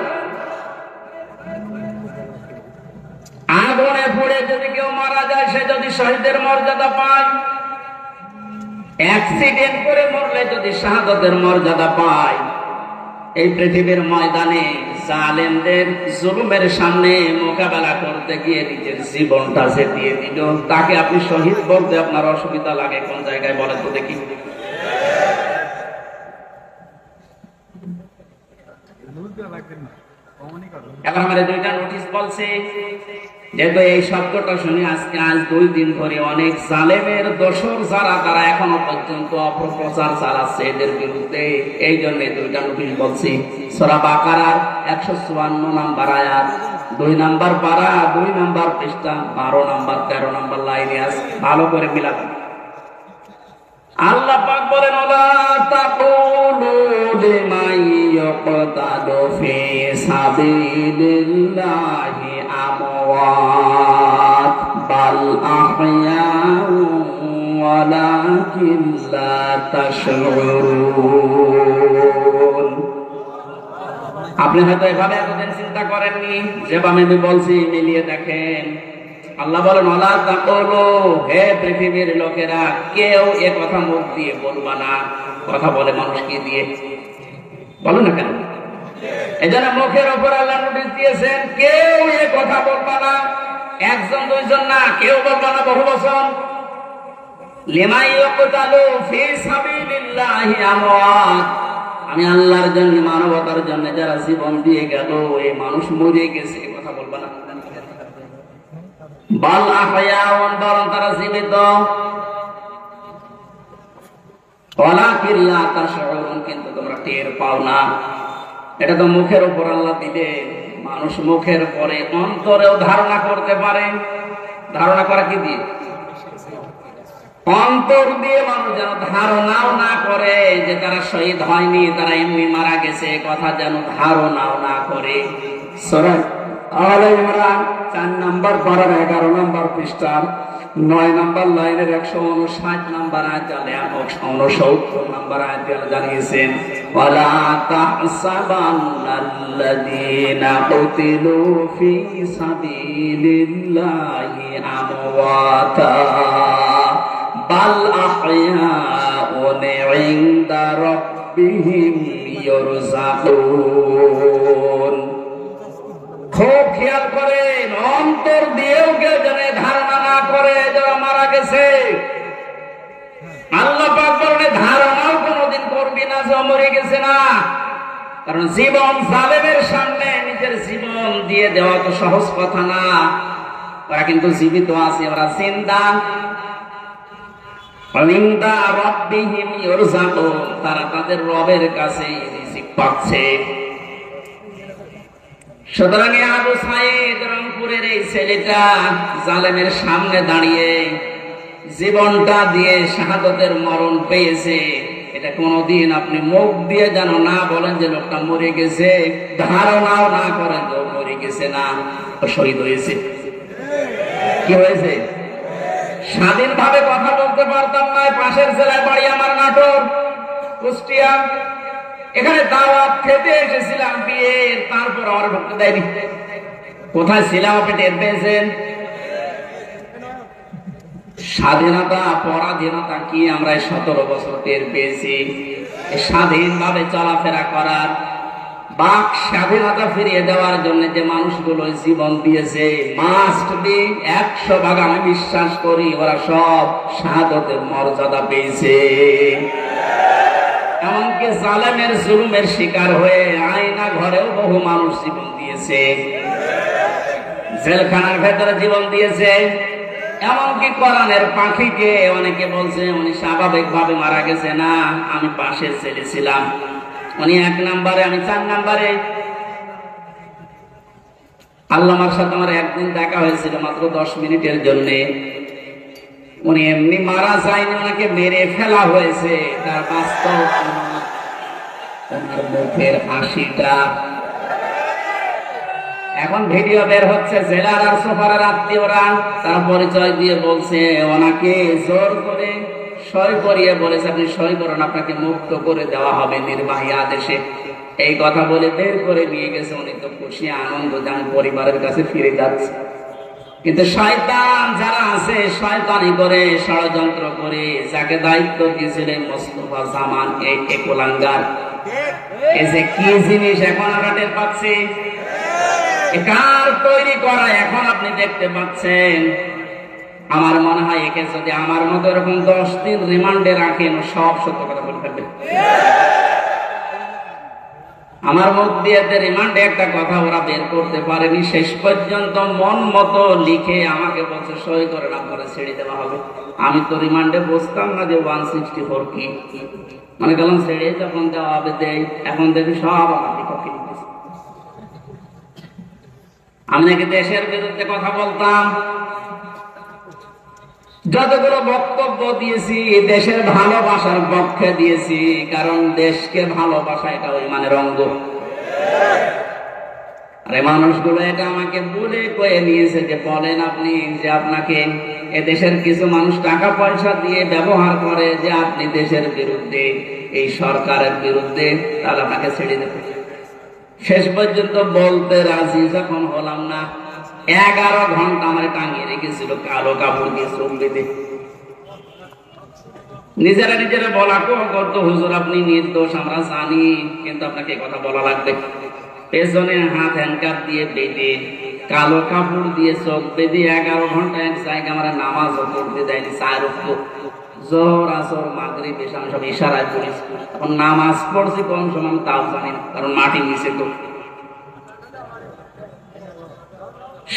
আগুনে পুড়ে যদি কেউ মারা যায় সে যদি শহীদের মর্যাদা পায়, অ্যাক্সিডেন্ট করে মরলে যদি শাহাদাতের মর্যাদা পায়, এই পৃথিবীর ময়দানে জালেমদের জুলুমের সামনে মোকাবেলা করতে গিয়ে নিজের জীবনটা যে দিয়ে দিল, তাকে আপনি শহীদ বলতে আপনার অসুবিধা লাগে কোন জায়গায় বলেন তো দেখি? এখন আমার দুইটা নোটিশ বলছে, যেহেতু এই শব্দটা শুনে আজকে আজ 2 দিন ধরে অনেক জালেমের দোসর যারা তারা এখনো পর্যন্ত অপপ্রচার চালাচ্ছে এদের বিরুদ্ধে, এই জন্য দুইটা নোটিশ বলছি। সূরা বাকারার 154 নম্বর আয়াত, 2 নম্বর পারা, 2 নম্বর পৃষ্ঠা, 12 নম্বর 13 নম্বর লাইনে আছে, ভালো করে মিলাবেন। আল্লাহ পাক বলেন, ওয়ালা তাকুলু লিমান ইয়াকতালু ফি সাবিলিল্লাহি আমওয়াত বাল আহয়াউ ওয়ালাকিন লা তাশউরুন। আপনি হয়তো এভাবে এতদিন চিন্তা করেননি, যেভাবে আমি বলছি মিলিয়ে দেখেন। আল্লাহ বলেন, ওয়ালা তাকুলু, হে পৃথিবীর লোকেরা, কেউ এ কথা মুখ দিয়ে বলবা না। কথা বলে মানুষ কি দিয়ে? বলো না কেন? এজন্য মুখের উপর আল্লাহ নোটিশ দিয়েছেন, কেউ এ কথা বলবা না, একজন দুইজন না, কেউ বলবা না বহু বচন। লিমা ইয়ুকতালু ফি সাবিলিল্লাহি আমওয়াত, আমি আল্লাহর জন্য, মানবতার জন্য যারা জীবন দিয়ে গেল, এই মানুষ মরে গেছে, কথা বলবা না। বাল আহয়াউন, বরং তারা জীবিত। ওয়ালাকিন লা তাশউরুন, কিন্তু তোমরা টের পাও না। এটা তো মুখের উপর আল্লাহ দিলে, মানুষ মুখের পরে অন্তরেও ধারণা করতে পারে। ধারণা করা কি দিয়ে? অন্তর দিয়ে মানুষ যেন ধারণাও না করে যে তারা শহীদ হয়নি, তারা এমনি মারা গেছে, কথা যেন ধারণাও না করে। সূরা আলে ইমরান 4 নম্বর পারার 11 নম্বর পৃষ্ঠার 9 নম্বর লাইনের 159 নম্বর আয়াত, 169 নম্বর আয়াত জানিয়েছেন, ওয়ালা তাহসাবান্নাল্লাযীনা কুতিলু ফি সাবিলিল্লাহি আমওয়াতা বাল আহয়াউন ইনদা রাব্বিহিম ইরযাকুন। খুব খেয়াল করেন, অন্তর দিয়েও কেউ যেন ধারণা না করে যারা মারা গেছে। আল্লাহ পাক বলেন ধারণাও কোনোদিন করবি না যে মরে গেছে না, কারণ জীবন জালেমের সামনে নিজের জীবন দিয়ে দেওয়া তো সহজ কথা না। ওরা কিন্তু জীবিত আছে, ওরা জিন্দা। তারা তাদের রবের কাছে রিজিক পাচ্ছে। সুতরাং আবু সাঈদ রংপুরের এই ছেলেটা জালেমের সামনে দাঁড়িয়ে জীবনটা দিয়ে শাহাদতের মরণ পেয়েছে। এটা কোনদিন আপনি মুখ দিয়ে যেন না বলেন যে লোকটা মরে গেছে, ধারণাও না করেন যে মরে গেছে না, শহীদ হয়েছে। কি হয়েছে? স্বাধীনভাবে কথা বলতে পারতাম না। পাশের জেলায় বাড়ি আমার, নাটোর, কুষ্টিয়া। এখানে দাওয়াত খেতে এসেছিলাম বিয়ের, তারপর আমার ঢুকতে দেয়নি। কোথায় ছিলাম আপনি টের পেয়েছেন? স্বাধীনতা পরাধীনতা কি আমরা 17 বছর টের পেয়েছি। স্বাধীনভাবে চলাফেরা করার, বাক স্বাধীনতা ফিরিয়ে দেওয়ার জন্য যে মানুষগুলো জীবন দিয়েছে, মাস্ট বি 100 ভাগ আমি বিশ্বাস করি ওরা সব শাহাদতের মর্যাদা পেয়েছে। এমনকি জালেমের জুলুমের শিকার হয়ে আয়না ঘরেও বহু মানুষ জীবন দিয়েছে, জেলখানার ভেতরে জীবন দিয়েছে। এমনকি কোরআনের পাখিকে অনেকে বলছে উনি স্বাভাবিক ভাবে মারা গেছে না, আমি পাশের ছেলে ছিলাম, উনি 1 নম্বরে, আমি 4 নম্বরে। আল্লামার সাথে আমার একদিন দেখা হয়েছিল মাত্র 10 মিনিটের জন্য। উনি এমনি মারা যায়নি, ওনাকে মেরে ফেলা হয়েছে। তার বাস্তব ওনার মুখের হাসিটা এখন ভিডিও বের হচ্ছে। জেলার আর সুপারের আত্মীয়রা তার পরিচয় দিয়ে বলছে ওনাকে জোর করে সই করিয়ে বলেছে আপনি সই করুন, আপনাকে মুক্ত করে দেওয়া হবে নির্বাহী আদেশে। এই কথা বলে বের করে নিয়ে গেছে। উনি তো খুশি, আনন্দ, যেমন পরিবারের কাছে ফিরে যাচ্ছে। কিন্তু শয়তান যারা আছে, শয়তানি করে, ষড়যন্ত্র করে, যাকে দায়িত্ব দিয়েছিলেন মোস্তফা জামান, এই কোলাঙ্গার, এই যে কি জিনিস এখন আমরা টের পাচ্ছি, কার তৈরি করা এখন আপনি দেখতে পাচ্ছেন। আমার মনে হয় একে যদি আমার মতো এরকম 10 দিন রিমান্ডে রাখেন, সব সত্য কথা বলে থাকবে। আমার মুখ দিয়ে রিমান্ডে একটা কথা ওরা বের করতে পারেনি। শেষ পর্যন্ত মন মতো লিখে আমাকে বলছে সই করে না, পরে ছেড়ে দেওয়া হবে। আমি তো রিমান্ডে বসতাম না যে 164 কি, মানে গেলাম ছেড়ে যখন দেওয়া হবে দেয়। এখন দেখি সব আমার বিপক্ষে। আমি নাকি দেশের বিরুদ্ধে কথা বলতাম। যতগুলো বক্তব্য দিয়েছি দেশের ভালোবাসার পক্ষে দিয়েছি, কারণ দেশকে ভালোবাসা এটা ওই মানের অঙ্গ। আরে মানুষগুলো এটা আমাকে বলে কয়ে নিয়েছে যে বলেন আপনি যে আপনাকে এ দেশের কিছু মানুষ টাকা পয়সা দিয়ে ব্যবহার করে যে আপনি দেশের বিরুদ্ধে, এই সরকারের বিরুদ্ধে, তাহলে আপনাকে ছেড়ে দেবে। শেষ পর্যন্ত বলতে রাজি যখন হলাম না, 11 ঘন্টা আমার টাঙিয়ে রেখেছিল কালো কাপড় দিয়ে শ্রম বেঁধে। নিজেরা নিজেরা বলা করতো হুজুর আপনি নির্দোষ আমরা জানি, কিন্তু আপনাকে কথা বলা লাগবে। পেছনে হাত হ্যান্ডকাপ দিয়ে বেঁধে, কালো কাপড় দিয়ে চোখ বেঁধে 11 ঘন্টা এক জায়গায় আমরা নামাজও পড়তে দেয়নি। 4 ওয়াক্ত জোহর, আসর, মাগরিব, এশা আমি সব ইশারায় পড়েছি। এখন নামাজ পড়ছি কোন সময় আমি তাও জানি না, কারণ মাটি নিচে তো।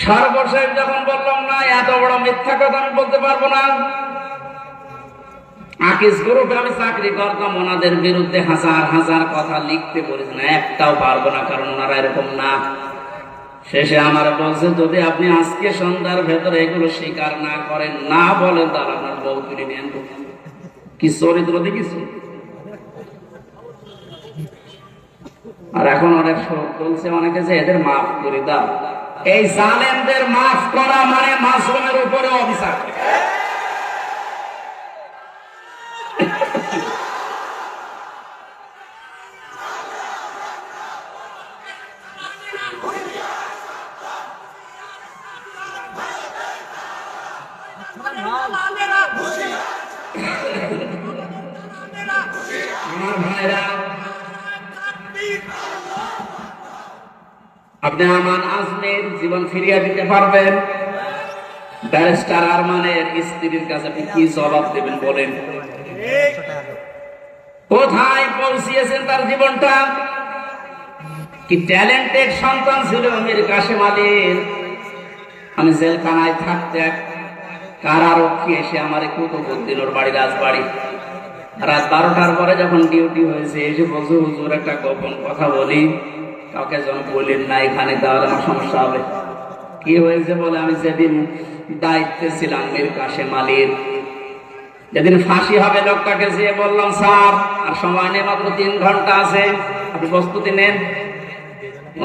সর্বশেষ যখন বললাম না, এত বড় মিথ্যা কথা আমি বলতে পারবো না। আকিস গ্রুপে আমি চাকরি করতাম, ওনাদের বিরুদ্ধে হাজার হাজার কথা লিখতে বলেছেন, একটাও পারবো না, কারণ ওনারা এরকম না। শেষে আমার বলছে, যদি আপনি আজকে সন্ধ্যার ভেতরে এগুলো স্বীকার না করেন, না বলেন, তাহলে আপনার বউ কিনে নিয়ে আনবো। কি চরিত্র দেখিস। আর এখন অনেক বলছে অনেকে যে এদের মাফ করে দাও। এই জালেমদের মাফ করা মানে মাসুমের উপরে অভিশাপ। আপনি আমান আজমের জীবন ফিরিয়ে দিতে পারবেন? ব্যারিস্টার আরমানের স্ত্রীর কাছে আপনি কি জবাব দেবেন বলেন? কোথায় পৌঁছিয়েছেন তার জীবনটা? কি ট্যালেন্টেড সন্তান ছিল মীর কাসেম আলীর। আমি জেলখানায় থাকতে এক কারারক্ষী এসে আমার কুতুবউদ্দিন ওর বাড়ি, রাজবাড়ি, রাত 12টার পরে যখন ডিউটি হয়েছে, এসে বলছে, হুজুর একটা গোপন কথা বলি, কাউকে যখন বলেন না এখানে, তাহলে আমার সমস্যা হবে। কি হয়েছে বলে, আমি যেদিন দায়িত্বে ছিলাম মীর কাসেম আলীর, যেদিন ফাঁসি হবে লোকটাকে যেয়ে বললাম, স্যার আর সময় নেই, মাত্র 3 ঘন্টা আছে, আপনি প্রস্তুতি নেন।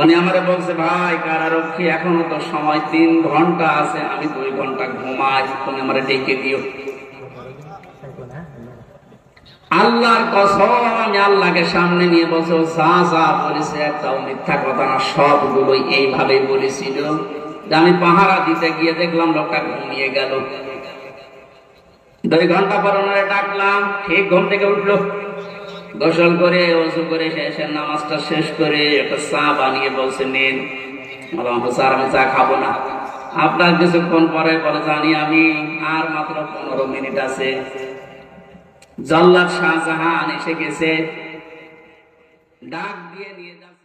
উনি আমারে বলছে, ভাই কারারক্ষী, এখনো তো সময় 3 ঘন্টা আছে, আমি 2 ঘন্টা ঘুমাই, তুমি আমারে ডেকে দিও। আল্লাহর কসম, আমি আল্লাহকে সামনে নিয়ে বলছে, যা যা বলেছে একটাও মিথ্যা কথা না, সবগুলোই এইভাবে বলেছিল। আমি পাহারা দিতে গিয়ে দেখলাম লোকটা ঘুমিয়ে গেল। 2 ঘন্টা পর ওনারে ডাকলাম, ঠিক ঘুম থেকে উঠলো, গোসল করে ওযু করে শেষে নামাজটা শেষ করে একটা চা বানিয়ে বলছে, নেন। বললাম, স্যার আমি চা খাবো না। আপনার কিছুক্ষণ পরে বলে, জানি আমি, আর মাত্র 15 মিনিট আছে। জল্লাদ শাহজাহান এসে গেছে, ডাক দিয়ে নিয়ে যাচ্ছে।